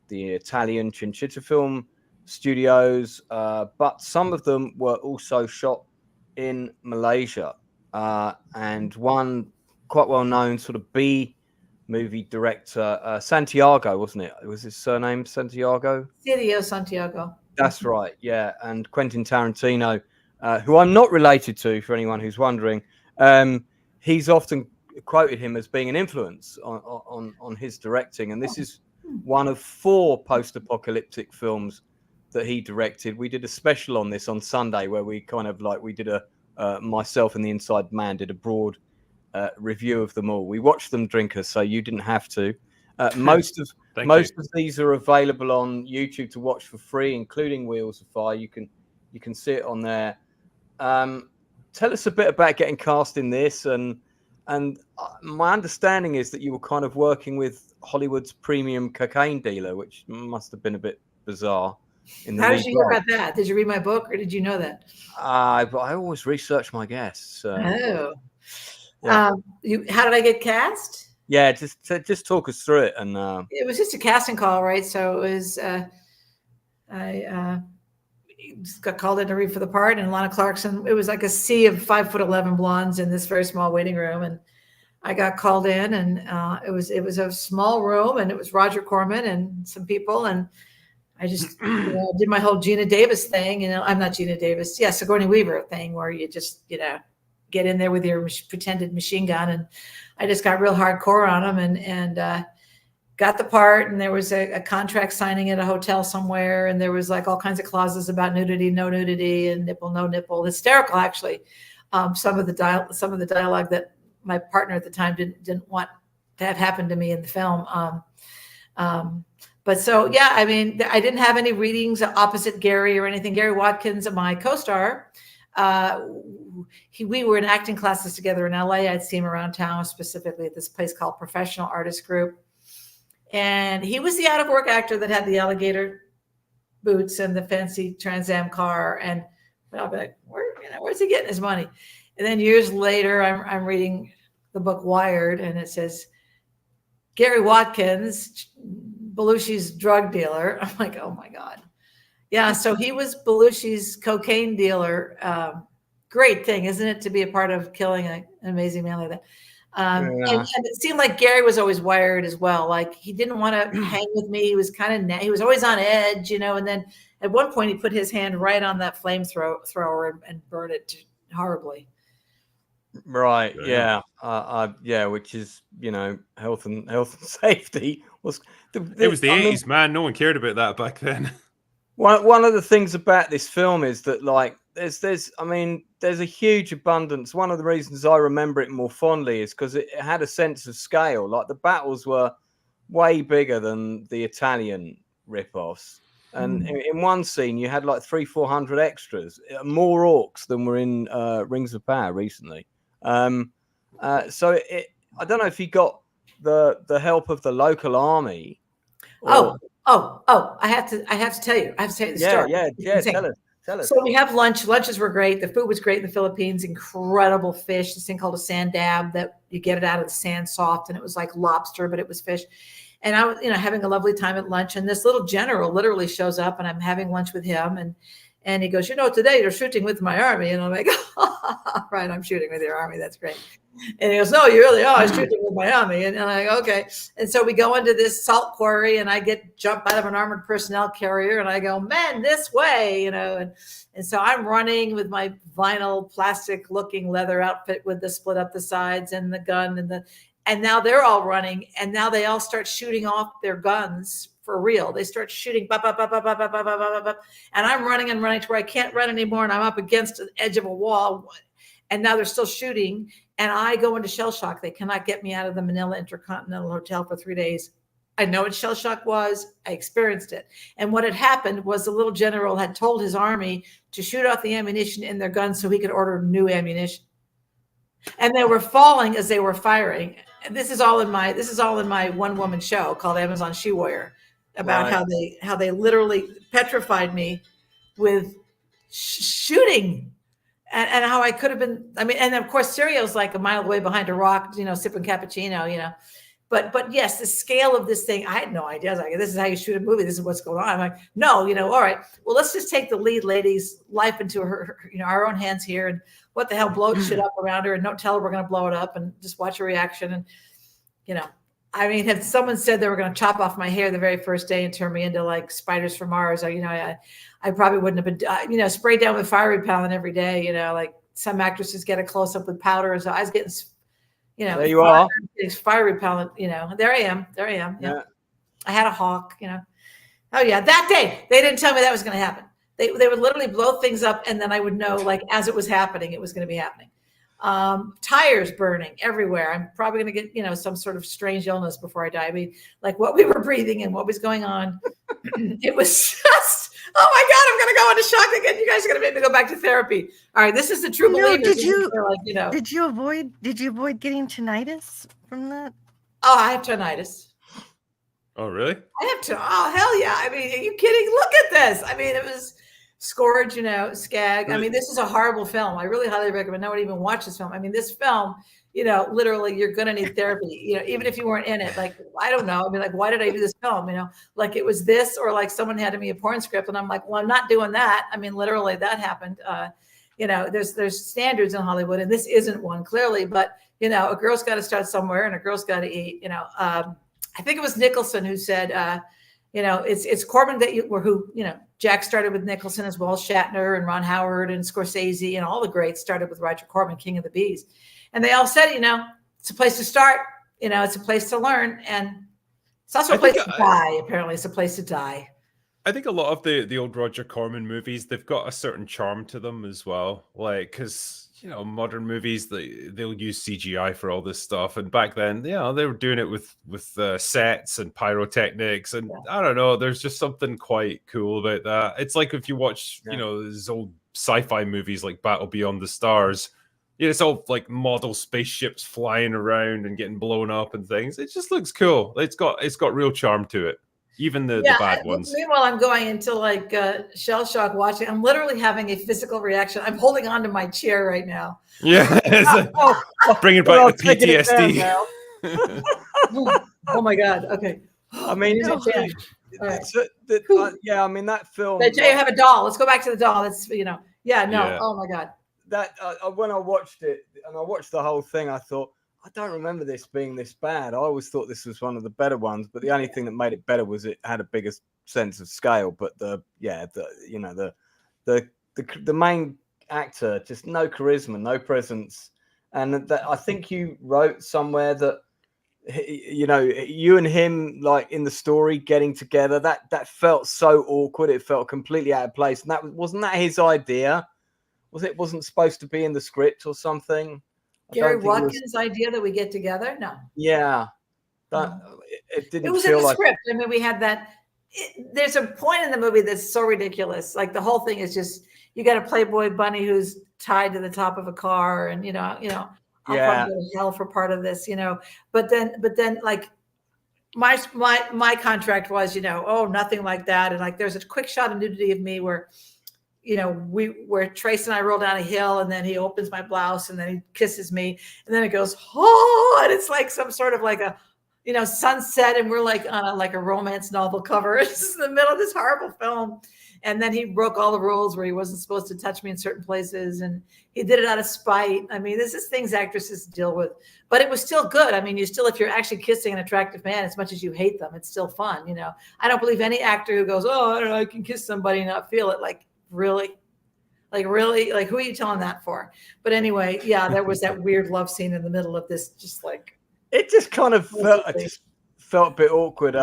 the Italian Cinecittà film studios, but some of them were also shot in Malaysia. And one quite well-known sort of B movie director, Santiago, wasn't it? Was his surname Santiago? Sergio Santiago. That's right, yeah. And Quentin Tarantino, who I'm not related to, for anyone who's wondering, he's often quoted him as being an influence on his directing. And this is one of 4 post-apocalyptic films that he directed. We did a special on this on Sunday where we kind of like, we did myself and the Inside Man did a broad review of them all. We watched them, drinkers, so you didn't have to. Most of these are available on YouTube to watch for free, including Wheels of Fire. You can see it on there. Tell us a bit about getting cast in this, and my understanding is that you were kind of working with Hollywood's premium cocaine dealer, which must have been a bit bizarre. How did you hear about that? Did you read my book, or did you know that? I always research my guests. Yeah. Yeah. How did I get cast? Yeah, just talk us through it. And it was just a casting call, right? So it was I just got called in to read for the part, and Lana Clarkson. It was like a sea of 5'11" blondes in this very small waiting room, and I got called in, and it was a small room, and it was Roger Corman and some people, and I just did my whole Gina Davis thing. I'm not Gina Davis. Yeah, Sigourney Weaver thing, where you just get in there with your pretended machine gun, and I just got real hardcore on them, and got the part. And there was a contract signing at a hotel somewhere, and there was like all kinds of clauses about nudity, no nudity, and nipple, no nipple. Hysterical, actually. Some of the dialogue that my partner at the time didn't want to have happened to me in the film. But so, yeah, I mean, I didn't have any readings opposite Gary or anything. Gary Watkins, my co-star, we were in acting classes together in LA. I'd see him around town, specifically at this place called Professional Artist Group. And he was the out of work actor that had the alligator boots and the fancy Trans Am car. And I'll be like, where's he getting his money? And then years later, I'm reading the book Wired, and it says, Gary Watkins, Belushi's drug dealer. I'm like, oh my God. Yeah, so he was Belushi's cocaine dealer. Great thing, isn't it, to be a part of killing an amazing man like that? And it seemed like Gary was always wired as well. Like, he didn't want to hang with me. He was he was always on edge, and then at one point he put his hand right on that flamethrower and burned it horribly. Right. Yeah. Yeah. Which is, health and safety was. It was the 80s, man. No one cared about that back then. One of the things about this film is that, like, there's a huge abundance. One of the reasons I remember it more fondly is because it had a sense of scale. Like, the battles were way bigger than the Italian rip-offs. And in one scene, you had like 300-400 extras, more orcs than were in Rings of Power recently. So I don't know if he got the help of the local army. I have to tell you. I have to tell you the story. Yeah. Tell us. So we have lunch. Lunches were great. The food was great in the Philippines. Incredible fish. This thing called a sand dab that you get it out of the sand soft, and it was like lobster, but it was fish. And I was, having a lovely time at lunch. And this little general literally shows up, and I'm having lunch with him, and he goes, today you're shooting with my army. And I'm like, right, I'm shooting with your army. That's great. And he goes, no, you really are shooting with my army. And I'm like, okay. And so we go into this salt quarry, and I get jumped out of an armored personnel carrier, and I go, men, this way, and so I'm running with my vinyl plastic looking leather outfit with the split up the sides and the gun and now they're all running, and now they all start shooting off their guns for real. They start shooting, and I'm running to where I can't run anymore, and I'm up against the edge of a wall, and now they're still shooting, and I go into shell shock. They cannot get me out of the Manila Intercontinental Hotel for 3 days. I know what shell shock was. I experienced it. And what had happened was the little general had told his army to shoot off the ammunition in their guns so he could order new ammunition. And they were falling as they were firing. And this is all in my one-woman show called Amazon She Warrior, about how they literally petrified me with shooting, and how I could have been. And of course, Serio's like a mile away behind a rock, sipping cappuccino, But yes, the scale of this thing, I had no idea. I was like, this is how you shoot a movie. This is what's going on. I'm like, no, all right. Well, let's just take the lead lady's life into her, our own hands here, and what the hell, blow shit up around her, and don't tell her we're going to blow it up, and just watch her reaction. And, if someone said they were going to chop off my hair the very first day and turn me into like spiders from Mars, I probably wouldn't have been, sprayed down with fire repellent every day, like some actresses get a close up with powder. So I was getting there you are. Fire repellent, there I am. Yeah. I had a hawk, Oh yeah, that day they didn't tell me that was going to happen. They would literally blow things up, and then I would know, like, as it was happening, it was going to be happening. Tires burning everywhere. I'm probably going to get, some sort of strange illness before I die. I mean, like what we were breathing and what was going on. It was just, oh my God, I'm going to go into shock again. You guys are going to make me go back to therapy. All right. This is the true believers. Did you avoid getting tinnitus from that? Oh, I have tinnitus. Oh, really? I have to. Oh, hell yeah. I mean, are you kidding? Look at this. I mean, it was Scourge, Skag. I mean, this is a horrible film. I really highly recommend no one even watch this film. I mean, this film, literally you're going to need therapy, even if you weren't in it. Like, I don't know. I mean, like, why did I do this film? Like it was this, or like someone handed me a porn script and I'm like, well, I'm not doing that. I mean, literally that happened. There's standards in Hollywood, and this isn't one clearly, but a girl's got to start somewhere and a girl's got to eat, I think it was Nicholson who said, it's Corman who Jack started with Nicholson as well as Shatner and Ron Howard and Scorsese and all the greats started with Roger Corman, King of the Bees. And they all said, it's a place to start, it's a place to learn. And it's also a place to die. Apparently it's a place to die. I think a lot of the old Roger Corman movies, they've got a certain charm to them as well. Like, because modern movies, they'll use CGI for all this stuff, and back then, they were doing it with sets and pyrotechnics, and I don't know, there's just something quite cool about that. It's like if you watch, these old sci-fi movies like Battle Beyond the Stars. It's all like model spaceships flying around and getting blown up and things. It just looks cool. It's got real charm to it. Even the bad ones. Meanwhile, I'm going into like shell shock watching. I'm literally having a physical reaction. I'm holding on to my chair right now. Yeah. Bringing back the PTSD. Oh my God. Okay. I mean, I mean, that film. You have a doll. Let's go back to the doll. That's, Oh my God. That when I watched it and I watched the whole thing, I thought, I don't remember this being this bad. I always thought this was one of the better ones, but the only thing that made it better was it had a bigger sense of scale. But the main actor, just no charisma, no presence, and I think you wrote somewhere that you and him, like in the story, getting together, that felt so awkward. It felt completely out of place, and wasn't that his idea? Wasn't supposed to be in the script or something? Gary Watkins' idea that we get together? No. Yeah. It didn't It was feel in the like script. I mean, we had that. There's a point in the movie that's so ridiculous. Like the whole thing is just, you got a Playboy bunny who's tied to the top of a car, and I'll probably go to hell for part of this, But then like my contract was, nothing like that. And like there's a quick shot of nudity of me where where Trace and I roll down a hill, and then he opens my blouse, and then he kisses me, and then it goes, oh, and it's like some sort of like a, sunset, and we're like on like a romance novel cover. It's just in the middle of this horrible film. And then he broke all the rules where he wasn't supposed to touch me in certain places, and he did it out of spite. I mean, this is things actresses deal with, but it was still good. I mean, if you're actually kissing an attractive man, as much as you hate them, it's still fun. I don't believe any actor who goes, oh, I don't know, I can kiss somebody and not feel it. Really, like who are you telling that for? But anyway, there was that weird love scene in the middle of this, just like it just kind of felt a bit awkward.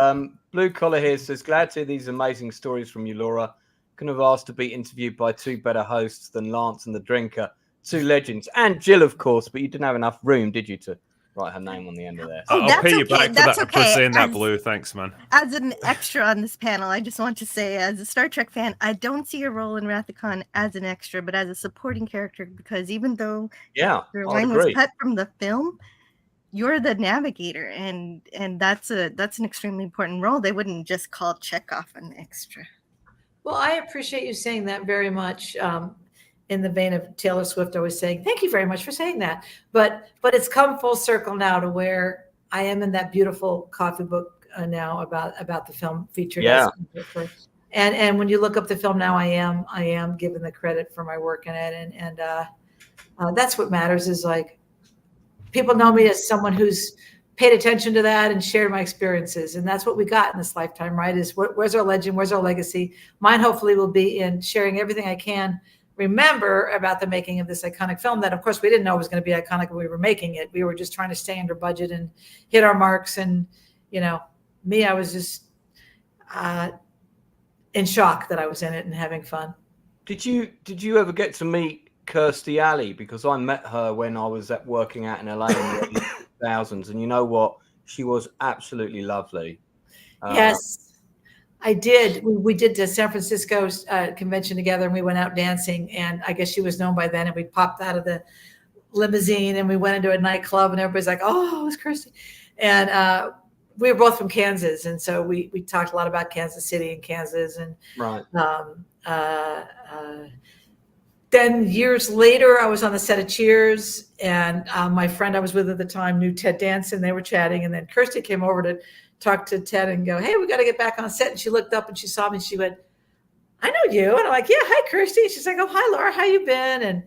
Blue Collar here says, glad to hear these amazing stories from you, Laura. Couldn't have asked to be interviewed by two better hosts than Lance and the Drinker, two legends, and Jill, of course, but you didn't have enough room, did you, to write her name on the end of there? I'll pay you back for saying that, Blue. Thanks, man. As an extra on this panel, I just want to say, as a Star Trek fan, I don't see your role in Wrath of Khan as an extra, but as a supporting character, because even though your line was cut from the film, you're the navigator, and that's an extremely important role. They wouldn't just call Chekhov an extra. Well, I appreciate you saying that very much. In the vein of Taylor Swift always saying, thank you very much for saying that. But it's come full circle now to where I am in that beautiful coffee book now about the film featured. Yeah. And when you look up the film now, I am given the credit for my work in it. And that's what matters, is like people know me as someone who's paid attention to that and shared my experiences. And that's what we got in this lifetime, right? Is where's our legend? Where's our legacy? Mine hopefully will be in sharing everything I can remember about the making of this iconic film that, of course, we didn't know was going to be iconic when we were making it. We were just trying to stay under budget and hit our marks. And, you know, me, I was just in shock that I was in it and having fun. Did you ever get to meet Kirstie Alley? Because I met her when I was working out in LA in the early 2000s, and you know what? She was absolutely lovely. Yes. I did. We did the San Francisco convention together, and we went out dancing. And I guess she was known by then. And we popped out of the limousine, and we went into a nightclub, and everybody's like, "Oh, it was Kirstie." And we were both from Kansas, and so we talked a lot about Kansas City and Kansas. And right. Then years later, I was on the set of Cheers, and my friend I was with at the time knew Ted Danson. They were chatting, and then Kirstie came over to talk to Ted and go, "Hey, we got to get back on set." And she looked up and she saw me and she went, "I know you." And I'm like, "Yeah, hi, Kirstie." She's like, "Oh, hi, Laura. How you been?" And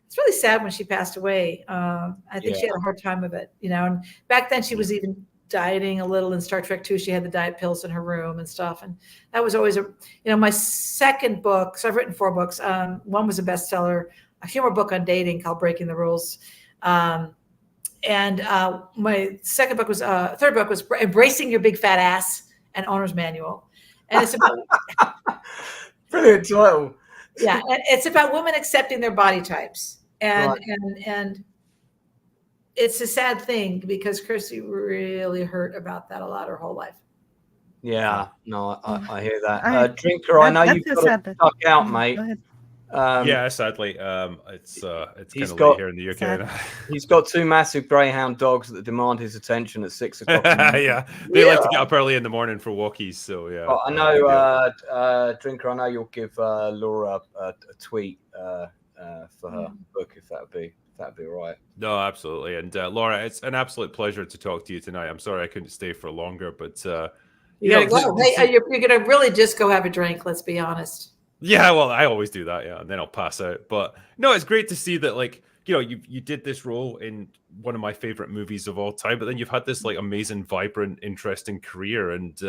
it's really sad when she passed away. I think she had a hard time of it, you know. And back then she was even dieting a little in Star Trek 2. She had the diet pills in her room and stuff. And that was always my second book. So I've written 4 books. One was a bestseller, a humor book on dating called Breaking the Rules. And my third book was Embracing Your Big Fat Ass, an Owner's Manual. And it's about brilliant title. Yeah, and it's about women accepting their body types. And it's a sad thing because Kirstie really hurt about that a lot her whole life. Yeah, no, I hear that. Drinker, I know you've got to duck out, mate. Yeah, sadly, it's kind of late here in the UK. He's got 2 massive greyhound dogs that demand his attention at 6 o'clock. Yeah, they like to get up early in the morning for walkies. So yeah, I know, Drinker. I know you'll give Laura a tweet for her book if that'd be all right. No, absolutely. And Laura, it's an absolute pleasure to talk to you tonight. I'm sorry I couldn't stay for longer, but you're gonna really just go have a drink. Let's be honest. Yeah, well, I always do that, and then I'll pass out. But no, it's great to see that, like, you know, you did this role in one of my favorite movies of all time, but then you've had this like amazing, vibrant, interesting career, and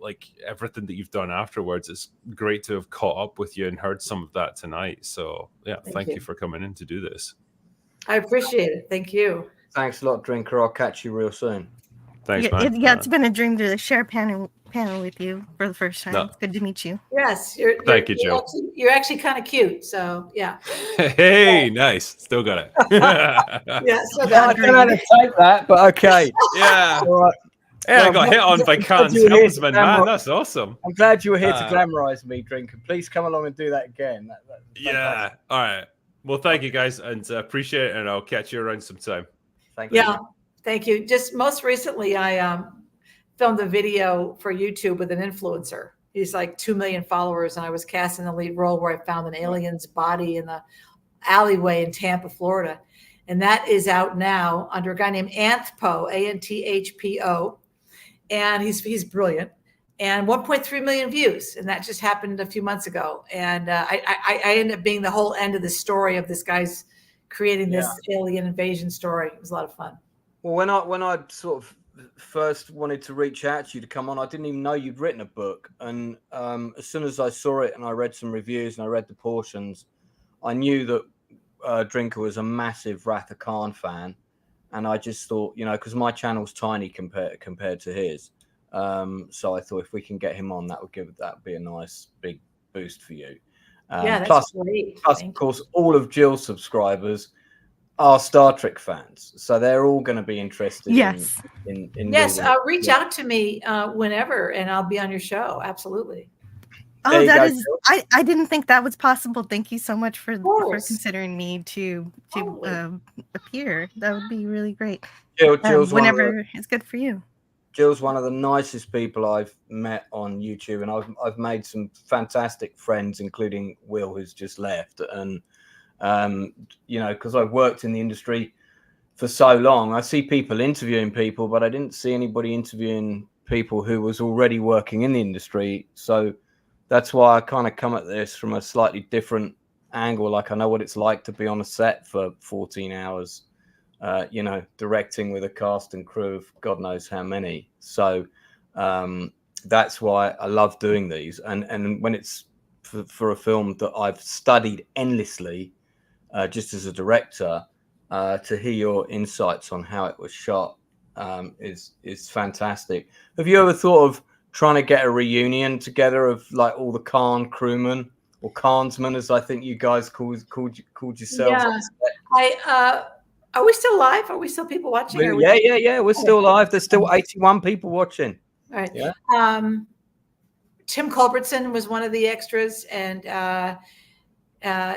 like everything that you've done afterwards. It's great to have caught up with you and heard some of that tonight. So yeah, thank you for coming in to do this. I appreciate it. Thank you. Thanks a lot, Drinker. I'll catch you real soon. Thanks, man. It's been a dream to share a panel with you for the first time. It's good to meet you. Yes, thank you, Jill. You're actually kind of cute, so yeah. Hey, nice. Still got it. Yeah, so I don't know how to take that, but okay. Yeah. All right. Yeah, I got hit on by Cannes helmsman, man. That's awesome. I'm glad you were here to glamorize me, Drinker. Please come along and do that again. Yeah. All right. Well, thank you guys, and appreciate it, and I'll catch you around sometime. Thank you. Yeah, thank you. Just most recently, I filmed a video for YouTube with an influencer. He's like 2 million followers, and I was cast in the lead role where I found an alien's body in the alleyway in Tampa, Florida. And that is out now under a guy named Anthpo, Anthpo, and he's brilliant. And 1.3 million views, and that just happened a few months ago. And I ended up being the whole end of the story of this guy's creating this alien invasion story. It was a lot of fun. Well, when I sort of first wanted to reach out to you to come on, I didn't even know you'd written a book. And as soon as I saw it and I read some reviews and I read the portions, I knew that Drinker was a massive Wrath of Khan fan. And I just thought, you know, because my channel's tiny compared to his. So I thought if we can get him on, that would be a nice big boost for you. That's great. Plus, of course, all of Jill's subscribers are Star Trek fans, so they're all going to be interested. Yes. In reach out to me whenever, and I'll be on your show. Absolutely. Oh, that is. I didn't think that was possible. Thank you so much for considering me to appear. That would be really great. Jill's whenever it's good for you. Jill's one of the nicest people I've met on YouTube, and I've made some fantastic friends, including Will, who's just left. And you know, because I've worked in the industry for so long, I see people interviewing people, but I didn't see anybody interviewing people who was already working in the industry. So that's why I kind of come at this from a slightly different angle. Like, I know what it's like to be on a set for 14 hours. You know, directing with a cast and crew of God knows how many. So that's why I love doing these. And when it's for a film that I've studied endlessly, just as a director. To hear your insights on how it was shot is fantastic. Have you ever thought of trying to get a reunion together of like all the Khan crewmen or Khansmen, as I think you guys called yourselves? Yeah. Are we still live? Are we still people watching? Yeah. We're still live. There's still 81 people watching. All right. Yeah. Tim Culbertson was one of the extras, and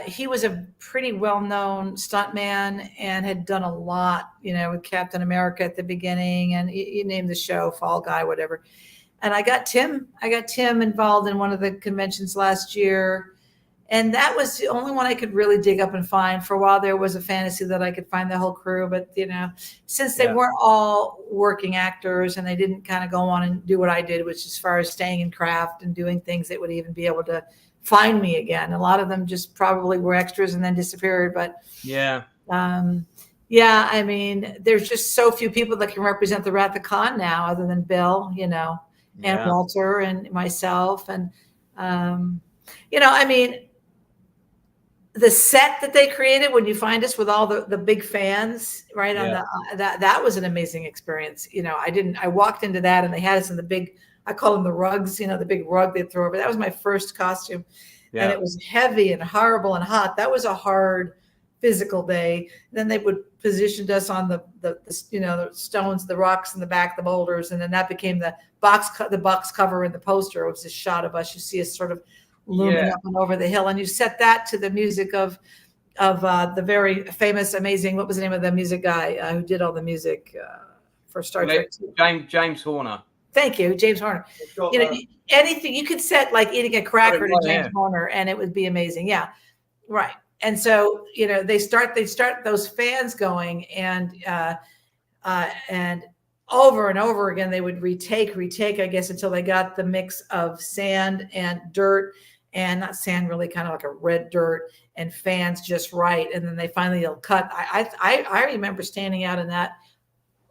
he was a pretty well-known stuntman and had done a lot, with Captain America at the beginning, and you name the show, Fall Guy, whatever. And I got Tim involved in one of the conventions last year, and that was the only one I could really dig up and find. For a while, there was a fantasy that I could find the whole crew, but since they weren't all working actors and they didn't kind of go on and do what I did, which as far as staying in craft and doing things that would even be able to find me again. A lot of them just probably were extras and then disappeared. But I mean, there's just so few people that can represent the Wrath of Khan now, other than Bill, and Walter and myself. And, I mean, the set that they created when you find us with all the big fans, right? On that was an amazing experience. I walked into that and they had us in the big, I call them the rugs, the big rug they throw over. That was my first costume. Yeah. And it was heavy and horrible and hot. That was a hard physical day. Then they would position us on the stones, the rocks in the back, the boulders. And then that became the box cover in the poster. It was a shot of us. You see us sort of looming up and over the hill. And you set that to the music of the very famous, amazing, what was the name of the music guy who did all the music for Star Trek? James Horner. Thank you, James Horner. Anything you could set like eating a cracker to James Horner, and it would be amazing. Yeah, right. And so they start those fans going, and over and over again they would retake, I guess, until they got the mix of sand and dirt, and not sand, really kind of like a red dirt, and fans just right. And then they finally cut. I remember standing out in that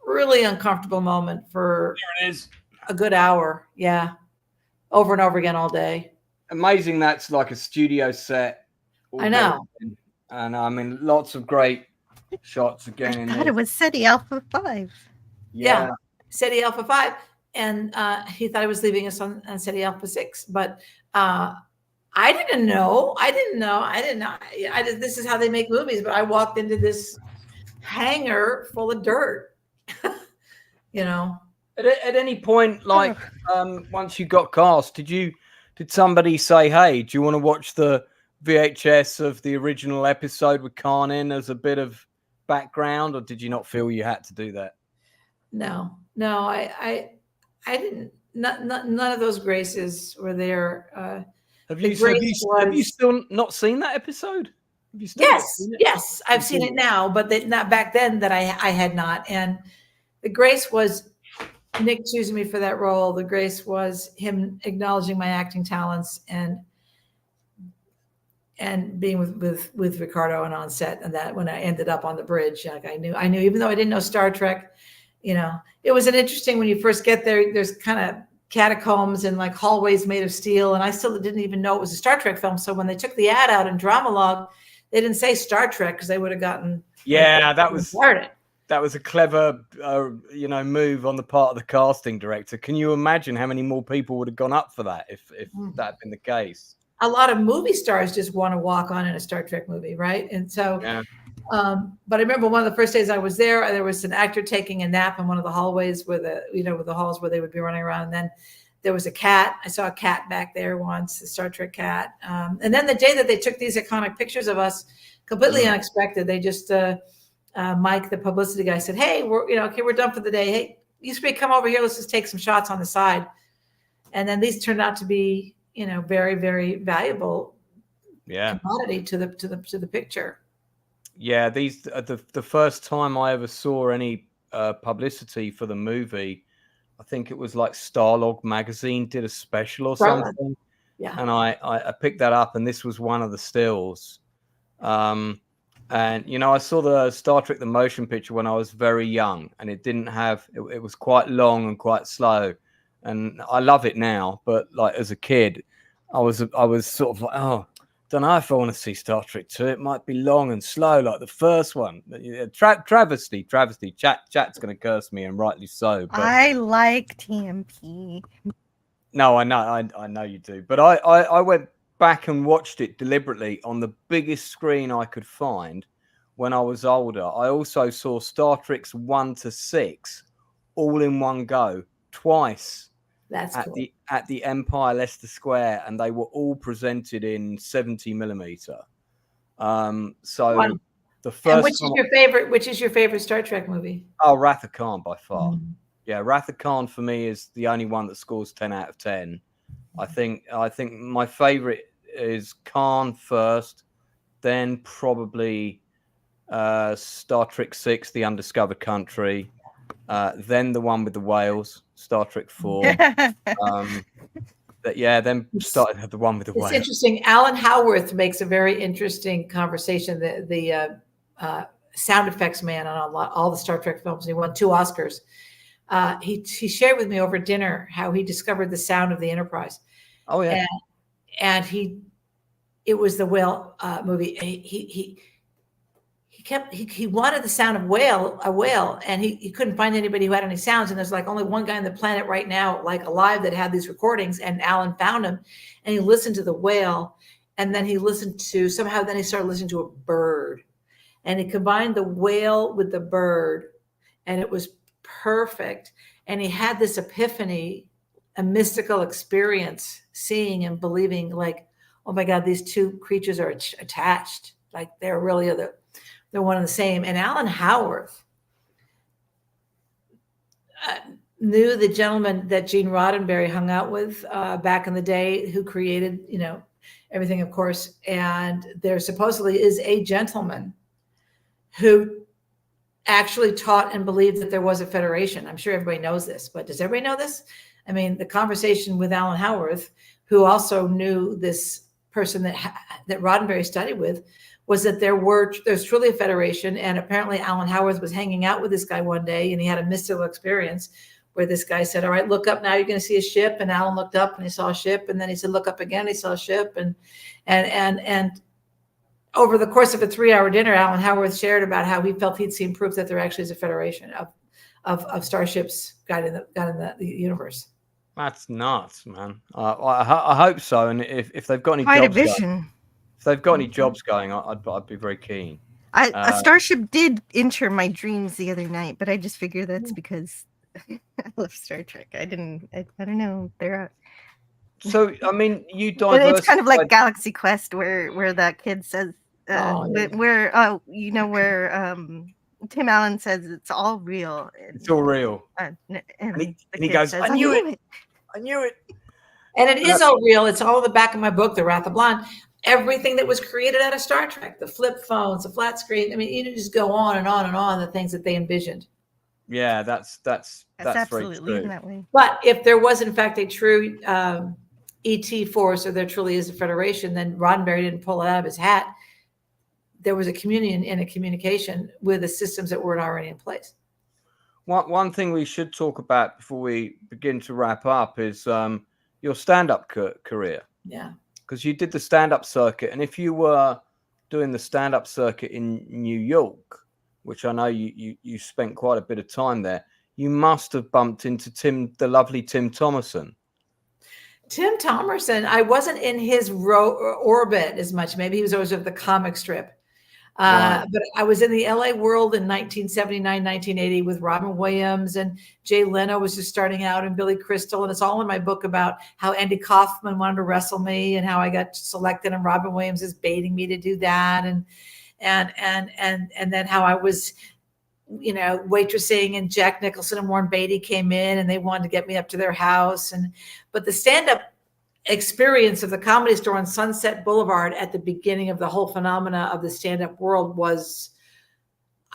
really uncomfortable moment for a good hour. Yeah. Over and over again all day. Amazing. That's like a studio set. I know. And I mean, lots of great shots again. I thought it was SETI Alpha 5. Yeah. SETI Alpha 5. And he thought he was leaving us on SETI Alpha 6. But I didn't know. This is how they make movies. But I walked into this hangar full of dirt. At any point, like once you got cast, did somebody say, "Hey, do you want to watch the VHS of the original episode with Khan in as a bit of background," or did you not feel you had to do that? No, I didn't. None of those graces were there. Have you still not seen that episode? Yes, I've seen it now, but not back then that I had not. And the grace was Nick choosing me for that role. The grace was him acknowledging my acting talents and being with Ricardo and on set. And that when I ended up on the bridge, like I knew, even though I didn't know Star Trek, it was an interesting, when you first get there, there's kind of catacombs and like hallways made of steel. And I still didn't even know it was a Star Trek film. So when they took the ad out in Dramalog, they didn't say Star Trek because they would have gotten. Yeah, that was a clever, move on the part of the casting director. Can you imagine how many more people would have gone up for that if that had been the case? A lot of movie stars just want to walk on in a Star Trek movie, right? And so, but I remember one of the first days I was there was an actor taking a nap in one of the hallways with the halls where they would be running around. And then there was a cat. I saw a cat back there once, a Star Trek cat. And then the day that they took these iconic pictures of us, completely unexpected, they just. Mike, the publicity guy, said, "Hey, we're done for the day. Hey, you three come over here. Let's just take some shots on the side." And then these turned out to be, very, very valuable commodity to the picture. Yeah, these the first time I ever saw any publicity for the movie, I think it was like Starlog magazine did a special or something. Yeah, and I picked that up, and this was one of the stills. And, I saw the Star Trek, the motion picture when I was very young, and it didn't have, it was quite long and quite slow. And I love it now, but like as a kid, I was sort of like, oh, don't know if I want to see Star Trek 2. It might be long and slow like the first one. Travesty. Chat's going to curse me, and rightly so. But I like TMP. no, I know you do. But I went back and watched it deliberately on the biggest screen I could find when I was older. I also saw Star Trek's 1 to 6 all in one go, twice. That's cool. At the Empire Leicester Square, and they were all presented in 70mm. So the first. And which is your favorite Star Trek movie? Oh, Wrath of Khan by far. Yeah, Wrath of Khan for me is the only one that scores 10 out of 10. I think my favorite is Khan first, then probably Star Trek 6, The Undiscovered Country, then the one with the whales, Star Trek 4. Then started the one with the whales. It's interesting. Alan Howarth makes a very interesting conversation. The sound effects man on all the Star Trek films. He won 2 Oscars. He shared with me over dinner how he discovered the sound of the Enterprise. Oh yeah, and it was the whale movie. He wanted the sound of a whale, and he couldn't find anybody who had any sounds. And there's like only one guy on the planet right now, like alive, that had these recordings. And Alan found him, and he listened to the whale, and then he listened to then he started listening to a bird, and he combined the whale with the bird, and it was perfect. And he had this epiphany, a mystical experience, seeing and believing, like, oh my God, these two creatures are attached. Like they're really they're one and the same. And Alan Howarth knew the gentleman that Gene Roddenberry hung out with back in the day, who created, everything, of course. And there supposedly is a gentleman who actually taught and believed that there was a federation. I'm sure everybody knows this, but does everybody know this? I mean, the conversation with Alan Howarth, who also knew this person that Roddenberry studied with, was that there's truly a federation. And apparently Alan Howarth was hanging out with this guy one day, and he had a mystical experience where this guy said, all right, look up now, you're going to see a ship. And Alan looked up and he saw a ship. And then he said, look up again, he saw a ship. And over the course of a 3-hour dinner, Alan Howarth shared about how he felt he'd seen proof that there actually is a federation of starships guiding the universe. That's nuts, man. I hope so. And if they've got any quite jobs a vision. If they've got any jobs going, I'd be very keen. A starship did enter my dreams the other night, but I just figured that's because I love Star Trek. I don't know. They're so I mean, you but it's kind of like Galaxy Quest, where that kid says, where Tim Allen says it's all real. It's all real. And he goes, I knew it. I knew it. And it is all real. It's all in the back of my book, The Wrath of Blonde. Everything that was created out of Star Trek, the flip phones, the flat screen. I mean, you just go on and on and on, the things that they envisioned. Yeah, that's absolutely very true. that way. But if there was, in fact, a true ET force, or there truly is a federation, then Roddenberry didn't pull it out of his hat. There was a communion and a communication with the systems that were already in place. One thing we should talk about before we begin to wrap up is your stand-up career. Yeah. Because you did the stand-up circuit. And if you were doing the stand-up circuit in New York, which I know you spent quite a bit of time there, you must have bumped into the lovely Tim Thomerson. Tim Thomerson, I wasn't in his orbit as much. Maybe he was always of the comic strip. But I was in the LA world in 1979, 1980 with Robin Williams, and Jay Leno was just starting out, and Billy Crystal. And it's all in my book about how Andy Kaufman wanted to wrestle me and how I got selected, and Robin Williams is baiting me to do that. And then how I was, waitressing, and Jack Nicholson and Warren Beatty came in and they wanted to get me up to their house. But the stand-up experience of the Comedy Store on Sunset Boulevard at the beginning of the whole phenomena of the stand-up world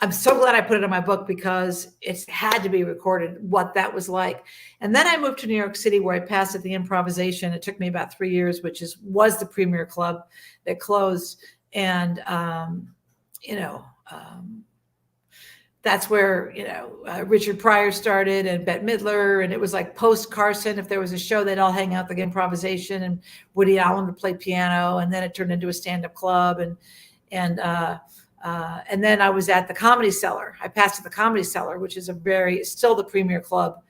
I'm so glad I put it in my book, because it had to be recorded what that was like. And then I moved to New York City, where I passed at the Improvisation. It took me about 3 years, which was the premier club that closed. And, that's where, Richard Pryor started and Bette Midler. And it was like post Carson. If there was a show, they'd all hang out the improvisation, and Woody Allen would play piano. And then it turned into a stand-up club. And then I was at the Comedy Cellar. I passed at the Comedy Cellar, which is still the premier club.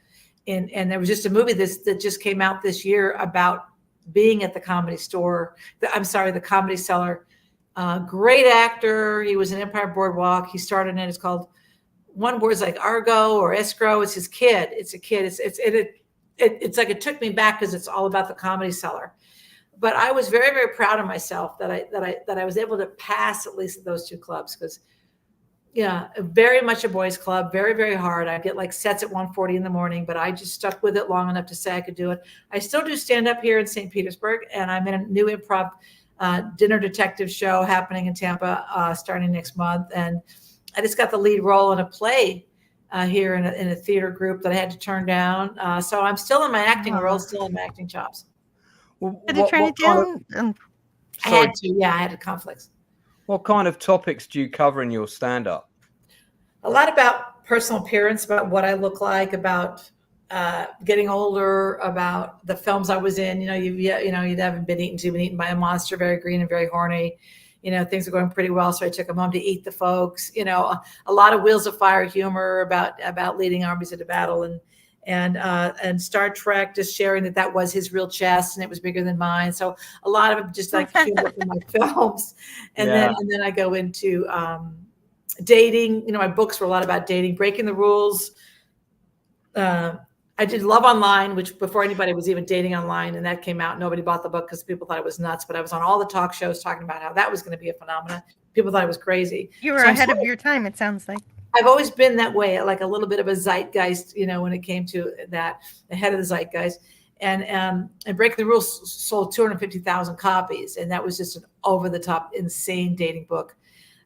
And there was just a movie that just came out this year about being at the Comedy Store. The Comedy Cellar. Great actor. He was in Empire Boardwalk. He started in it. It's called, one word's like Argo or Escrow. It's his kid. It's a kid. It's like, it took me back because it's all about the Comedy Cellar. But I was very, very proud of myself that I was able to pass at least those two clubs, because very much a boys club, very, very hard. I get like sets at 1:40 in the morning, but I just stuck with it long enough to say I could do it. I still do stand up here in St. Petersburg, and I'm in a new improv dinner detective show happening in Tampa starting next month. And I just got the lead role in a play here in a theater group that I had to turn down. So I'm still in my acting role, still in my acting chops. Had to turn it down? I had to, I had conflicts. What kind of topics do you cover in your stand-up? A lot about personal appearance, about what I look like, about getting older, about the films I was in. You haven't been eaten by a monster, very green and very horny. Things are going pretty well, so I took them home to eat the folks. A lot of Wheels of Fire humor about leading armies into battle, and Star Trek, just sharing that was his real chest and it was bigger than mine. So a lot of it just like humor from my films, and then I go into dating. My books were a lot about dating, breaking the rules. I did Love Online, which before anybody was even dating online, and that came out. Nobody bought the book because people thought it was nuts, but I was on all the talk shows talking about how that was going to be a phenomenon. People thought it was crazy. You were ahead of your time, it sounds like. I've always been that way, like a little bit of a zeitgeist, when it came to that, ahead of the zeitgeist. And Breaking the Rules sold 250,000 copies, and that was just an over-the-top, insane dating book.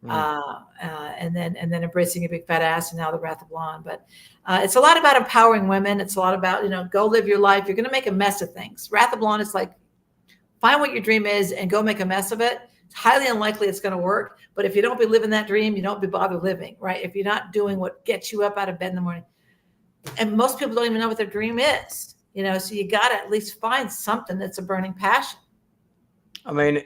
And then Embracing a Big Fat Ass, and now The Wrath of Blonde. But it's a lot about empowering women. It's a lot about, go live your life. You're going to make a mess of things. Wrath of Blonde is like, find what your dream is and go make a mess of it. It's highly unlikely it's going to work. But if you don't be living that dream, you don't be bothered living, right? If you're not doing what gets you up out of bed in the morning. And most people don't even know what their dream is, so you got to at least find something that's a burning passion. I mean,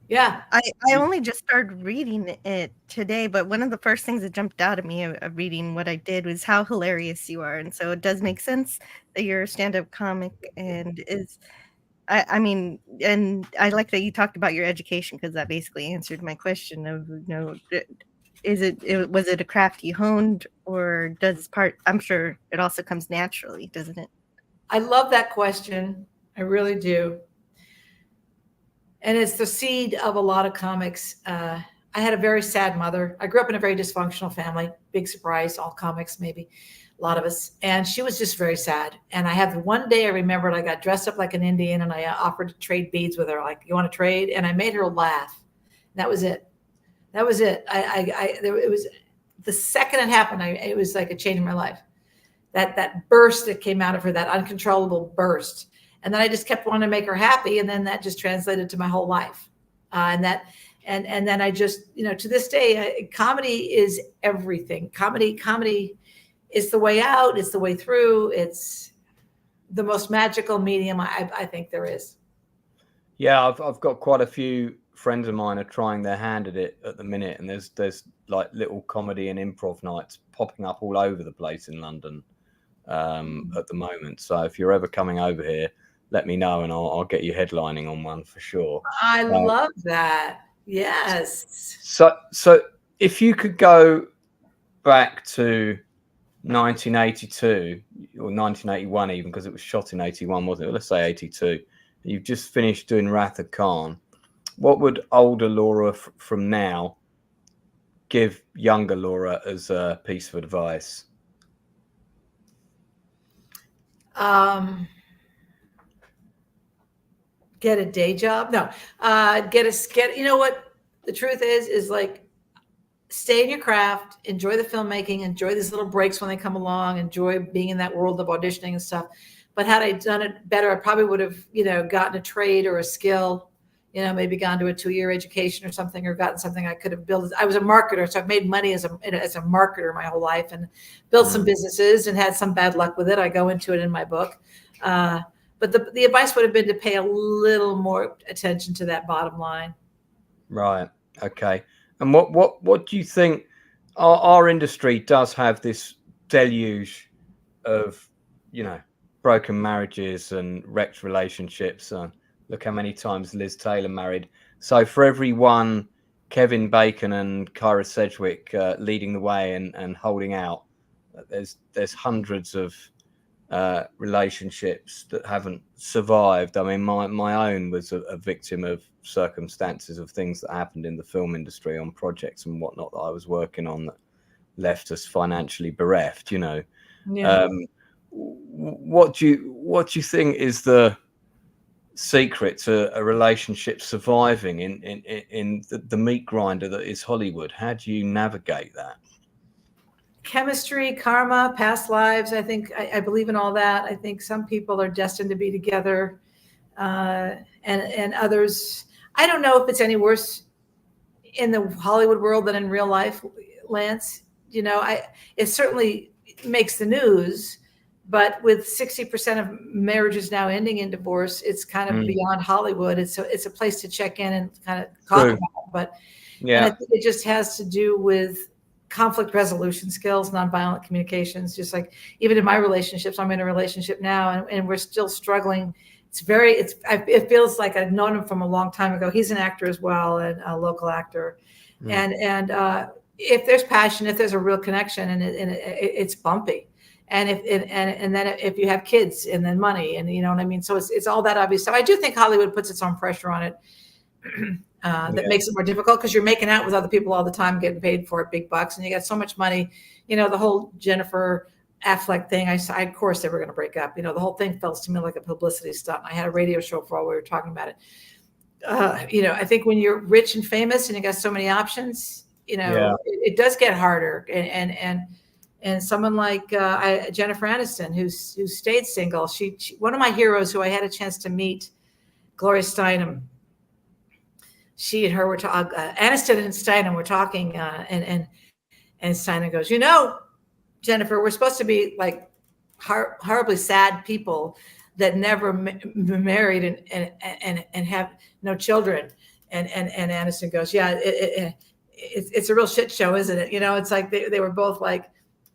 yeah. I only just started reading it today, but one of the first things that jumped out at me of reading what I did was how hilarious you are. And so it does make sense that you're a stand-up comic, and and I like that you talked about your education, because that basically answered my question of, was it a craft you honed, or I'm sure it also comes naturally, doesn't it? I love that question. I really do. And it's the seed of a lot of comics. I had a very sad mother. I grew up in a very dysfunctional family. Big surprise, all comics, maybe a lot of us. And she was just very sad. And I have one day I remembered I got dressed up like an Indian, and I offered to trade beads with her. Like, you want to trade? And I made her laugh. And that was it. That was it. It was the second it happened. It was like a change in my life. That burst that came out of her, that uncontrollable burst. And then I just kept wanting to make her happy. And then that just translated to my whole life. And then I just, to this day, comedy is everything. Comedy is the way out. It's the way through. It's the most magical medium I think there is. Yeah, I've got quite a few friends of mine are trying their hand at it at the minute. And there's like little comedy and improv nights popping up all over the place in London at the moment. So if you're ever coming over here, let me know, and I'll get you headlining on one for sure. I love that. Yes. So if you could go back to 1982 or 1981, even, because it was shot in 81, wasn't it? Let's say 82. You've just finished doing Wrath of Khan. What would older Laura from now give younger Laura as a piece of advice? Get a day job. No, you know what the truth is like, stay in your craft, enjoy the filmmaking, enjoy these little breaks when they come along, enjoy being in that world of auditioning and stuff. But had I done it better, I probably would have, gotten a trade or a skill, maybe gone to a 2-year education or something, or gotten something I could have built. I was a marketer, so I've made money as a marketer my whole life, and built some businesses and had some bad luck with it. I go into it in my book. But the advice would have been to pay a little more attention to that bottom line. Right. Okay. And what do you think? Our industry does have this deluge of, broken marriages and wrecked relationships. Look how many times Liz Taylor married. So for every one, Kevin Bacon and Kyra Sedgwick leading the way and holding out, there's hundreds of relationships that haven't survived. I mean, my own was a victim of circumstances of things that happened in the film industry on projects and whatnot that I was working on that left us financially bereft. Yeah. What do you think is the secret to a relationship surviving in the meat grinder that is Hollywood? How do you navigate that? Chemistry, karma, past lives. I think I believe in all that. I think some people are destined to be together, and others. I don't know if it's any worse in the Hollywood world than in real life, Lance. It certainly makes the news, but with 60% of marriages now ending in divorce, it's kind of beyond Hollywood. It's a place to check in and kind of talk about it. But yeah, I think it just has to do with conflict resolution skills, nonviolent communications. Just like even in my relationships, I'm in a relationship now, and we're still struggling. It feels like I've known him from a long time ago. He's an actor as well, and a local actor. And if there's passion, if there's a real connection, and it's bumpy, and then if you have kids and then money, and you know what I mean. So it's all that obvious. So I do think Hollywood puts its own pressure on it. That makes it more difficult because you're making out with other people all the time, getting paid for it, big bucks, and you got so much money. The whole Jennifer Affleck thing, of course they were going to break up. The whole thing felt to me like a publicity stunt. I had a radio show for a while we were talking about it. I think when you're rich and famous and you got so many options, it does get harder. And someone like Jennifer Aniston, who stayed single, she one of my heroes who I had a chance to meet, Gloria Steinem. She and her were talking. Aniston and Steinem were talking, and Steinem goes, Jennifer, we're supposed to be like horribly sad people that never married and have no children. And Aniston goes, yeah, it's a real shit show, isn't it? It's like they were both like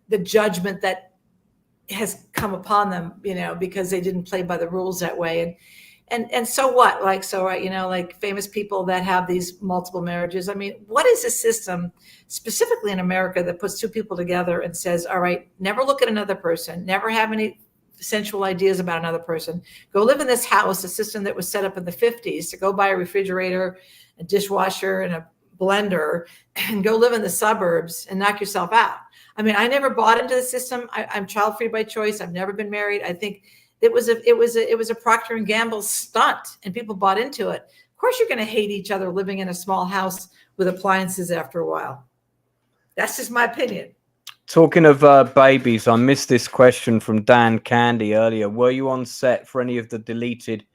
the judgment that has come upon them, because they didn't play by the rules that way. And so what? Like famous people that have these multiple marriages. I mean, what is a system specifically in America that puts two people together and says, all right, never look at another person, never have any sensual ideas about another person, go live in this house, a system that was set up in the 50s to go buy a refrigerator, a dishwasher, and a blender, and go live in the suburbs and knock yourself out. I mean, I never bought into the system. I'm child-free by choice. I've never been married. I think it was a Procter & Gamble stunt, and people bought into it. Of course, you're going to hate each other living in a small house with appliances after a while. That's just my opinion. Talking of babies, I missed this question from Dan Candy earlier. Were you on set for any of the deleted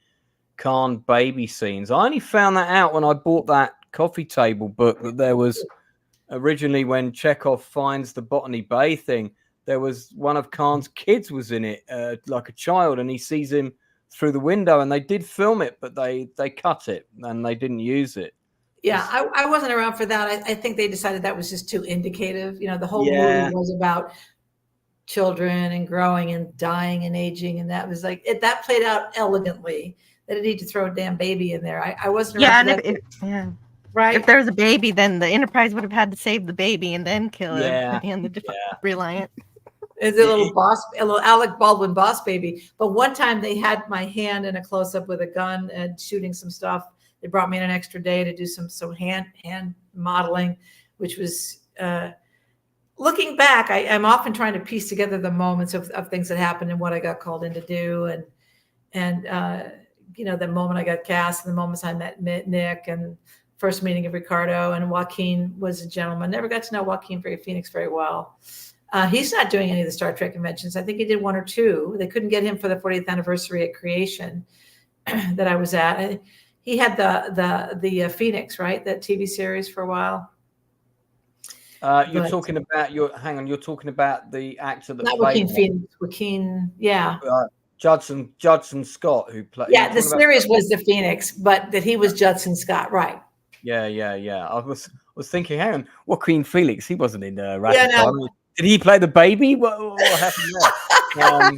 Khan baby scenes? I only found that out when I bought that coffee table book, that there was originally, when Chekhov finds the Botany Bay thing, there was one of Khan's kids was in it, like a child, and he sees him through the window, and they did film it, but they cut it and they didn't use it. Yeah, I wasn't around for that. I think they decided that was just too indicative. The whole movie was about children and growing and dying and aging, and that was like that played out elegantly. They didn't need to throw a damn baby in there. I wasn't around for that. Right. If there was a baby, then the Enterprise would have had to save the baby and then kill it. And the Reliant. It's a little Alec Baldwin boss baby. But one time they had my hand in a close up with a gun and shooting some stuff. They brought me in an extra day to do some hand modeling, which was looking back. I'm often trying to piece together the moments of things that happened and what I got called in to do, and the moment I got cast, and the moments I met Nick, and first meeting of Ricardo, and Joaquin was a gentleman. Never got to know Joaquin Phoenix very well. He's not doing any of the Star Trek conventions. I think he did one or two. They couldn't get him for the 40th anniversary at Creation that I was at. He had the Phoenix, right? That TV series for a while. You're talking about You're talking about the actor that not played Joaquin Phoenix. Joaquin, yeah. Judson Scott, who played. Yeah, the series was the Phoenix, but that he was Judson Scott, right? Yeah. I was thinking, hang on, Joaquin Phoenix, he wasn't in no. Did he play the baby? What happened there?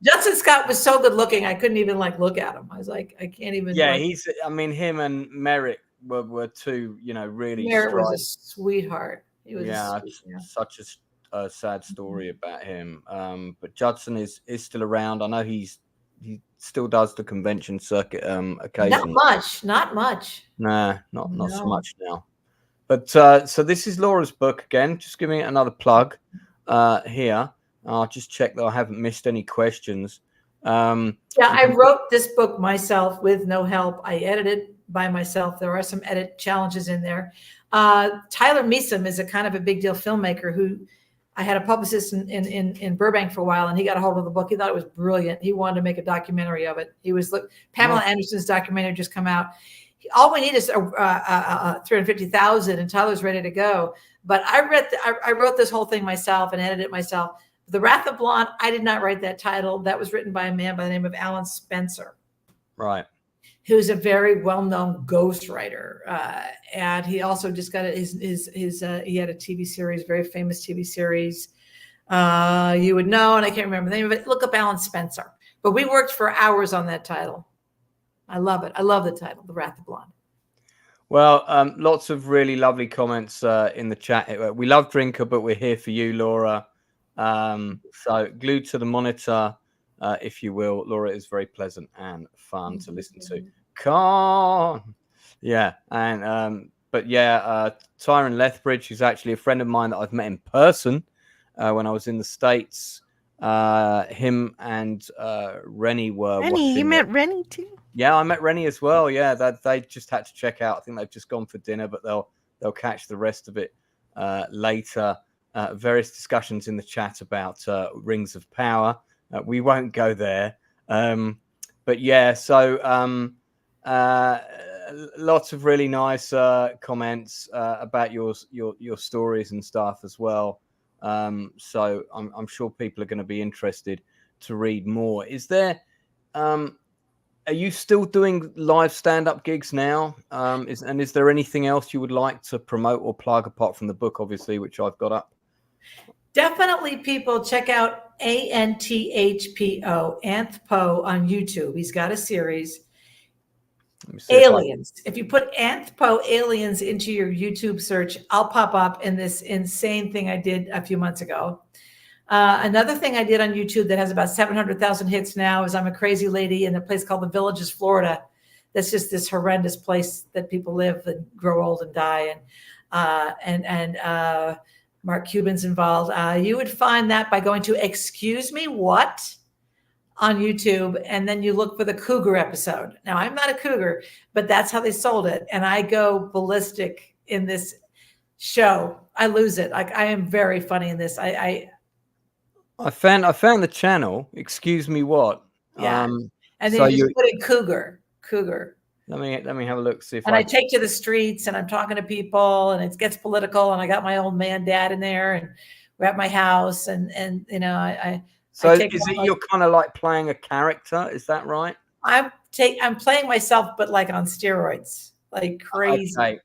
Judson Scott was so good looking, I couldn't even look at him. I was like, I can't even. Yeah, him and Merritt were two, really. Merritt was a sweetheart. He was such a sad story about him. But Judson is still around. I know he still does the convention circuit occasionally. Not much. Nah, not so much now. But so this is Laura's book again. Just giving it another plug here. I'll just check that I haven't missed any questions. I wrote this book myself with no help. I edited by myself. There are some edit challenges in there. Tyler Measom is a kind of a big deal filmmaker who I had a publicist in Burbank for a while, and he got a hold of the book. He thought it was brilliant. He wanted to make a documentary of it. Pamela Anderson's documentary just come out. All we need is 350,000, and Tyler's ready to go. But I wrote this whole thing myself and edited it myself. The Wrath of Blonde, I did not write that title. That was written by a man by the name of Alan Spencer. Right. Who's a very well-known ghostwriter. And he also just got he had a TV series, very famous TV series. You would know, and I can't remember the name of it. Look up Alan Spencer. But we worked for hours on that title. I love it. I love the title, The Wrath of Blonde. Well, lots of really lovely comments in the chat. We love Drinker, but we're here for you, Laura. So glued to the monitor, if you will. Laura is very pleasant and fun to listen to. Yeah. And Tyron Lethbridge, who's actually a friend of mine that I've met in person when I was in the States. Him and Rennie were Rennie, you met Rennie too? Yeah, I met Rennie as well. Yeah, that they just had to check out. I think they've just gone for dinner, but they'll catch the rest of it later. Various discussions in the chat about Rings of Power. We won't go there. But yeah, so lots of really nice comments about your stories and stuff as well. So I'm sure people are going to be interested to read more. Is there are you still doing live stand-up gigs now? Is there anything else you would like to promote or plug apart from the book, obviously, which I've got up? Definitely, people check out Anthpo, Anthpo on YouTube. He's got a series. Aliens. If you put Anthpo Aliens into your YouTube search, I'll pop up in this insane thing I did a few months ago. Another thing I did on YouTube that has about 700,000 hits now is I'm a crazy lady in a place called the Villages, Florida. That's just this horrendous place that people live and grow old and die. And Mark Cuban's involved. You would find that by going to Excuse Me What on YouTube, and then you look for the cougar episode. Now, I'm not a cougar, but that's how they sold it. And I go ballistic in this show. I lose it. I am very funny in this. I found the channel. Excuse Me What? Yeah. And then so you just put in cougar. Let me have a look. See if I take to the streets and I'm talking to people and it gets political and I got my old man dad in there and we're at my house and you know So is it you're kind of like playing a character? Is that right? I'm playing myself, but like on steroids, like crazy. Okay.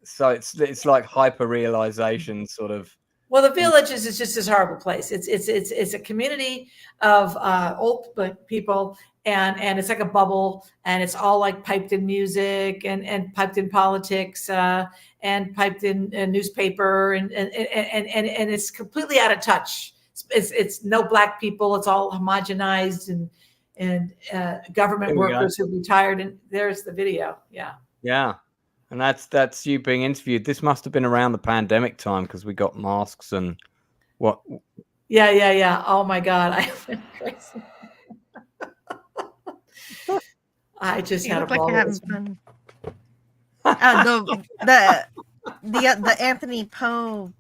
So it's like hyper realization sort of. Well, the Villages is just this horrible place. It's a community of old people, and it's like a bubble, and it's all like piped in music and piped in politics and piped in newspaper and it's completely out of touch. It's no black people. It's all homogenized and government workers who retired. And there's the video. Yeah. Yeah. And that's you being interviewed. This must have been around the pandemic time because we got masks and what? Yeah. Oh my God, I went crazy. I just had a ball. Like you're having fun. The Anthony Poe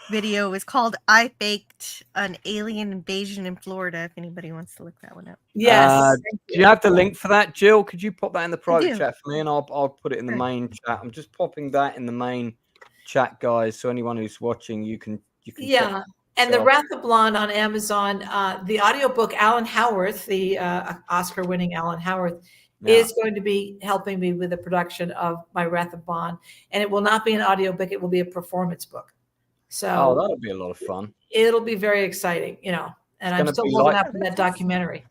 video. It was called "I Faked an Alien Invasion in Florida." If anybody wants to look that one up. Yes. Do you have the link for that, Jill? Could you pop that in the private do. chat for me, and I'll put it in the main chat. I'm just popping that in the main chat, guys. So anyone who's watching, you can Yeah. And The Wrath of Blonde on Amazon, the audiobook, Alan Howarth, the Oscar-winning Alan Howarth, is going to be helping me with the production of my Wrath of Blonde. And it will not be an audiobook, it will be a performance book. So that'll be a lot of fun. It'll be very exciting, you know. And I'm still holding out for that documentary.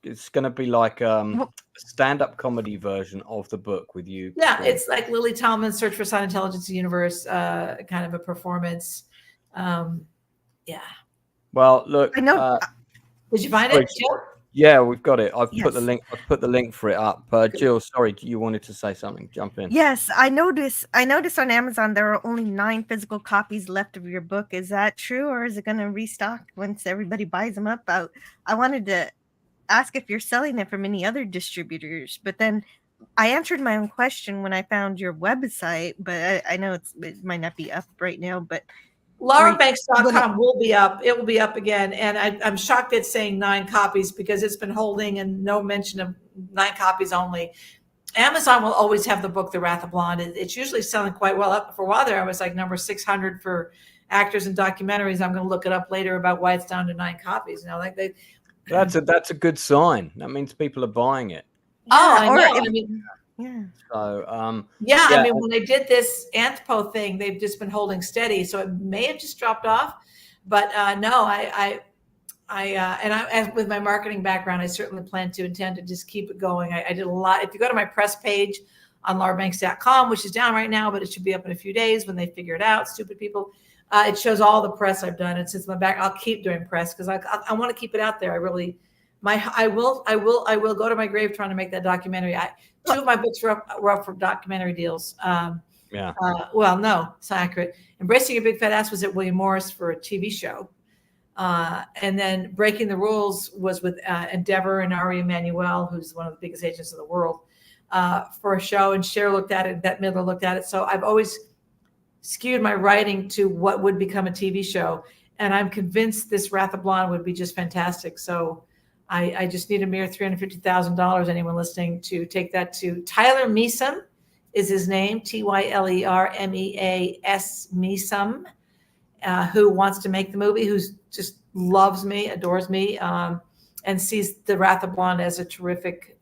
It's going to be like a stand-up comedy version of the book with you. Yeah, it's like Lily Tomlin's Search for Sign Intelligence Universe, kind of a performance. Yeah. Well, look. I know. Did you find it, Jill? Yeah, we've got it. I've put the link. I've put the link for it up. Jill, sorry, you wanted to say something. Jump in. Yes, I noticed on Amazon there are only 9 physical copies left of your book. Is that true, or is it going to restock once everybody buys them up? I wanted to ask if you're selling it from any other distributors, but then I answered my own question when I found your website. But I know it might not be up right now, but LauraBanks.com will be up. It will be up again. And I'm shocked it's saying 9 copies because it's been holding and no mention of 9 copies only. Amazon will always have the book, The Wrath of Blonde. It's usually selling quite well. Up for a while there, I was like number 600 for actors and documentaries. I'm going to look it up later about why it's down to 9 copies. You know, like that's a good sign. That means people are buying it. I know. Yeah. So I mean, when they did this Anthpo thing, they've just been holding steady. So it may have just dropped off, but no, and with my marketing background, I certainly intend to just keep it going. I did a lot. If you go to my press page on LauraBanks.com, which is down right now, but it should be up in a few days when they figure it out. Stupid people. It shows all the press I've done, and since my back, I'll keep doing press because I want to keep it out there. I will go to my grave trying to make that documentary. 2 of my books were up for documentary deals. Well, no, it's not accurate. Embracing Your Big Fat Ass was at William Morris for a TV show. And then Breaking the Rules was with Endeavor and Ari Emanuel, who's one of the biggest agents in the world, for a show. And Cher looked at it, Bette Midler looked at it. So I've always skewed my writing to what would become a TV show. And I'm convinced this Wrath of Blonde would be just fantastic. So I just need a mere $350,000, anyone listening, to take that to Tyler Measom is his name, TYLERMEAS Measom, who wants to make the movie, who just loves me, adores me, and sees The Wrath of Blonde as a terrific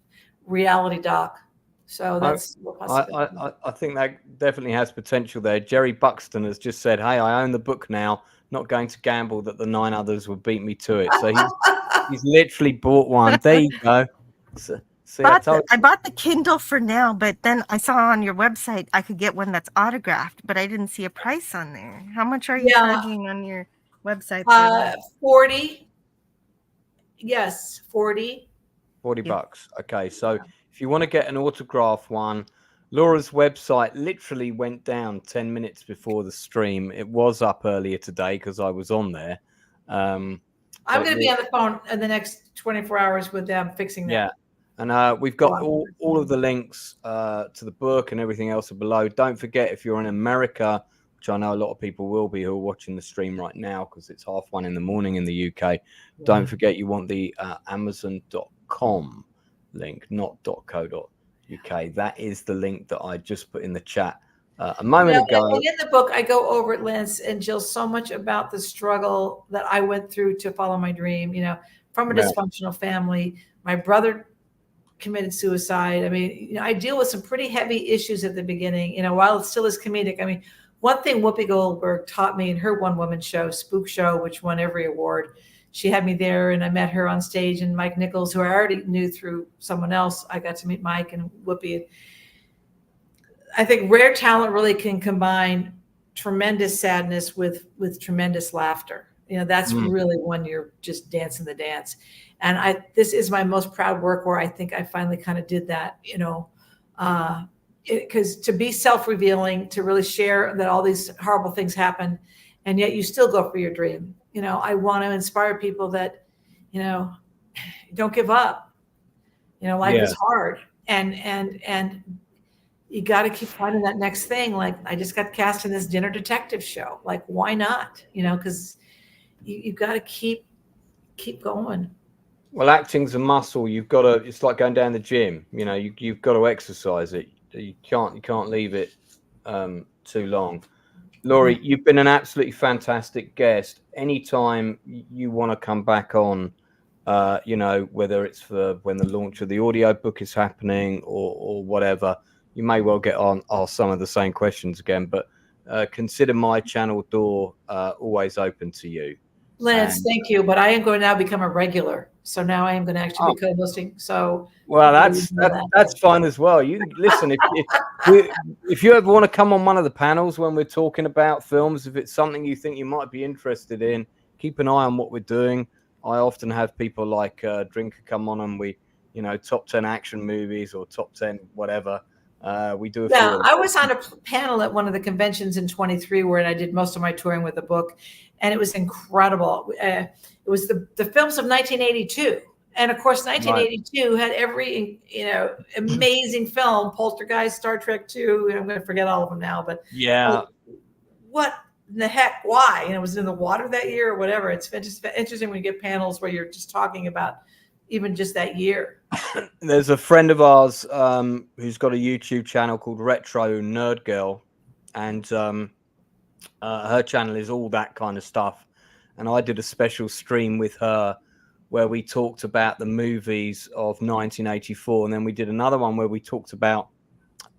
reality doc. So that's I think that definitely has potential there. Jerry Buxton has just said, "Hey, I own the book now. Not going to gamble that the 9 others would beat me to it." So he's literally bought one. There you go. I bought the Kindle for now, but then I saw on your website I could get one that's autographed, but I didn't see a price on there. How much are you charging on your website? 40. Yes, 40. $40. Okay, so if you want to get an autograph one, Laura's website literally went down 10 minutes before the stream. It was up earlier today because I was on there. I'm going to be on the phone in the next 24 hours with them fixing that. Yeah. And we've got all of the links to the book and everything else are below. Don't forget, if you're in America, which I know a lot of people will be who are watching the stream right now because it's 1:30 in the morning in the UK, don't forget you want the Amazon.com link, not .co.uk. That is the link that I just put in the chat a moment ago. And in the book, I go over it, Lance and Jill, so much about the struggle that I went through to follow my dream, from a dysfunctional family. My brother committed suicide. I mean, I deal with some pretty heavy issues at the beginning, while it still is comedic. I mean, one thing Whoopi Goldberg taught me in her one-woman show, Spook Show, which won every award, she had me there and I met her on stage, and Mike Nichols, who I already knew through someone else. I got to meet Mike and Whoopi. I think rare talent really can combine tremendous sadness with tremendous laughter. That's really when you're just dancing the dance. And this is my most proud work where I think I finally kind of did that, because to be self-revealing, to really share that all these horrible things happen, and yet you still go for your dream. I want to inspire people that, don't give up. Life is hard, and you got to keep finding that next thing. Like I just got cast in this dinner detective show. Like, why not? You know, because you got to keep going. Well, acting's a muscle. You've got to. It's like going down the gym. You know, you've got to exercise it. You can't leave it too long. Laurie, you've been an absolutely fantastic guest. Anytime you want to come back on, you know, whether it's for when the launch of the audiobook is happening or whatever, you may well get on ask some of the same questions again. But consider my channel door always open to you. Lance, thank you. But I am going to now become a regular. So now I am going to actually be co-hosting. So well, that's fine as well. You listen, if you ever want to come on one of the panels when we're talking about films, if it's something you think you might be interested in, keep an eye on what we're doing. I often have people like Drinker come on, and we, you know, top 10 action movies or top 10 whatever. We do. I was on a panel at one of the conventions in 23 where I did most of my touring with the book, and it was incredible. It was the films of 1982. And of course, 1982 had every, you know, amazing film, Poltergeist, Star Trek 2. I'm going to forget all of them now, but yeah. What the heck? Why? And it was in the water that year or whatever. It's just interesting when you get panels where you're just talking about even just that year. There's a friend of ours who's got a YouTube channel called Retro Nerd Girl, and her channel is all that kind of stuff. And I did a special stream with her where we talked about the movies of 1984, and then we did another one where we talked about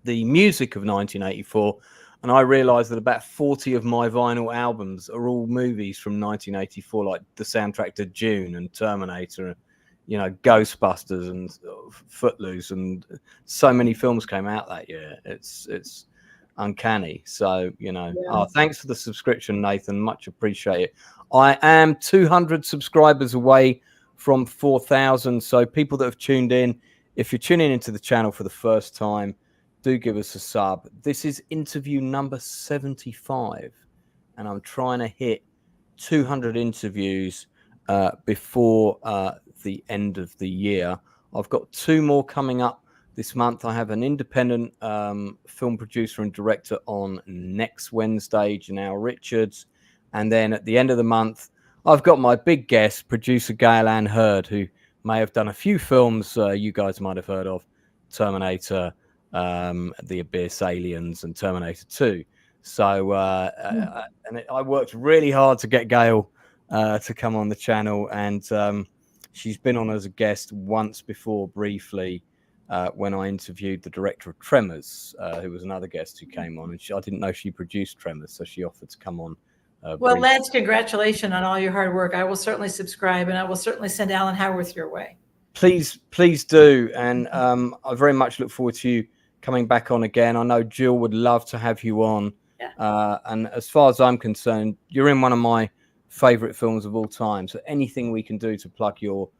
the music of 1984. And I realized that about 40 of my vinyl albums are all movies from 1984, like the soundtrack to Dune and Terminator, you know, Ghostbusters and Footloose, and so many films came out that year. It's uncanny. So, you know, thanks for the subscription, Nathan. Much appreciated. I am 200 subscribers away from 4,000. So people that have tuned in, if you're tuning into the channel for the first time, do give us a sub. This is interview number 75, and I'm trying to hit 200 interviews before the end of the year. I've got 2 more coming up this month. I have an independent film producer and director on next Wednesday, Janelle Richards. And then at the end of the month, I've got my big guest, producer Gail Ann Hurd, who may have done a few films you guys might have heard of, Terminator, The Abyss, Aliens, and Terminator 2. So I worked really hard to get Gail to come on the channel, and she's been on as a guest once before briefly when I interviewed the director of Tremors, who was another guest who came on, and I didn't know she produced Tremors, so she offered to come on. Well, Lance, congratulations on all your hard work. I will certainly subscribe, and I will certainly send Alan Howarth your way. Please do, and I very much look forward to you coming back on again. I know Jill would love to have you on, and as far as I'm concerned, you're in one of my favorite films of all time. So anything we can do to plug your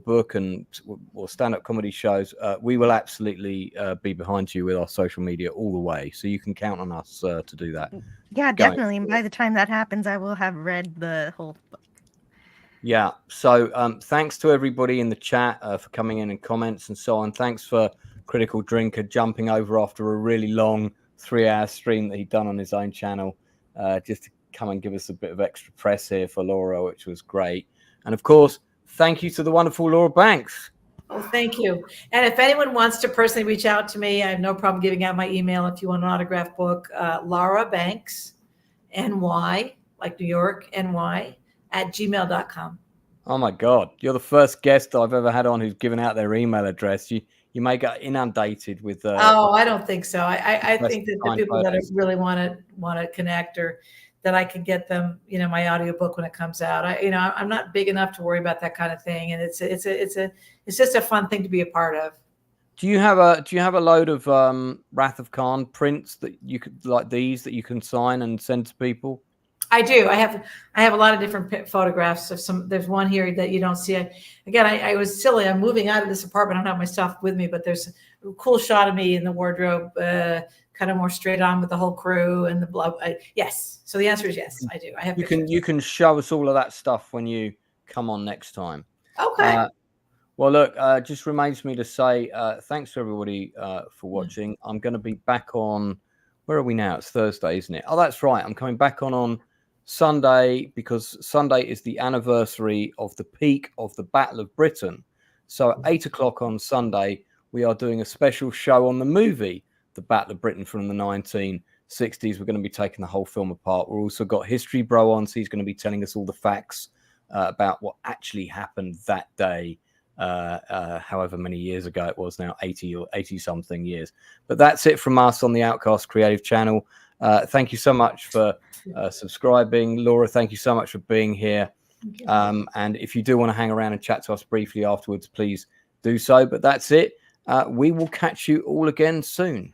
book and or stand-up comedy shows, we will absolutely be behind you with our social media all the way. So you can count on us to do that. Yeah, definitely. And by the time that happens, I will have read the whole book. Yeah. So thanks to everybody in the chat for coming in and comments and so on. Thanks for Critical Drinker jumping over after a really long 3-hour stream that he'd done on his own channel, just to come and give us a bit of extra press here for Laura, which was great. And of course, thank you to the wonderful Laura Banks. Oh, thank you. And if anyone wants to personally reach out to me, I have no problem giving out my email if you want an autographed book. Laura Banks, NY, like New York, NY, @gmail.com. Oh my God. You're the first guest I've ever had on who's given out their email address. You may get inundated with I don't think so. I think that the people that really want to connect, or that I can get them, you know, my audiobook when it comes out. I'm not big enough to worry about that kind of thing, and it's just a fun thing to be a part of. Do you have a load of Wrath of Khan prints that you could, like these, that you can sign and send to people? I do. I have a lot of different photographs of some. There's one here that you don't see. I was silly. I'm moving out of this apartment. I don't have my stuff with me, but there's a cool shot of me in the wardrobe, kind of more straight on with the whole crew and the blood. Yes. So the answer is yes. I do. I have. You can show us all of that stuff when you come on next time. Okay. Well, look, just remains me to say thanks to everybody for watching. I'm going to be back on, where are we now? It's Thursday, isn't it? Oh, that's right. I'm coming back on Sunday, because Sunday is the anniversary of the peak of the Battle of Britain. So at 8 o'clock on Sunday, we are doing a special show on the movie, The Battle of Britain from the 1960s. We're going to be taking the whole film apart. We've also got History Bro on, so he's going to be telling us all the facts about what actually happened that day. However many years ago it was now, 80 or 80 something years. But that's it from us on the Outcast Creative channel. Thank you so much for subscribing. Laura, thank you so much for being here. And if you do want to hang around and chat to us briefly afterwards, please do so. But that's it. We will catch you all again soon.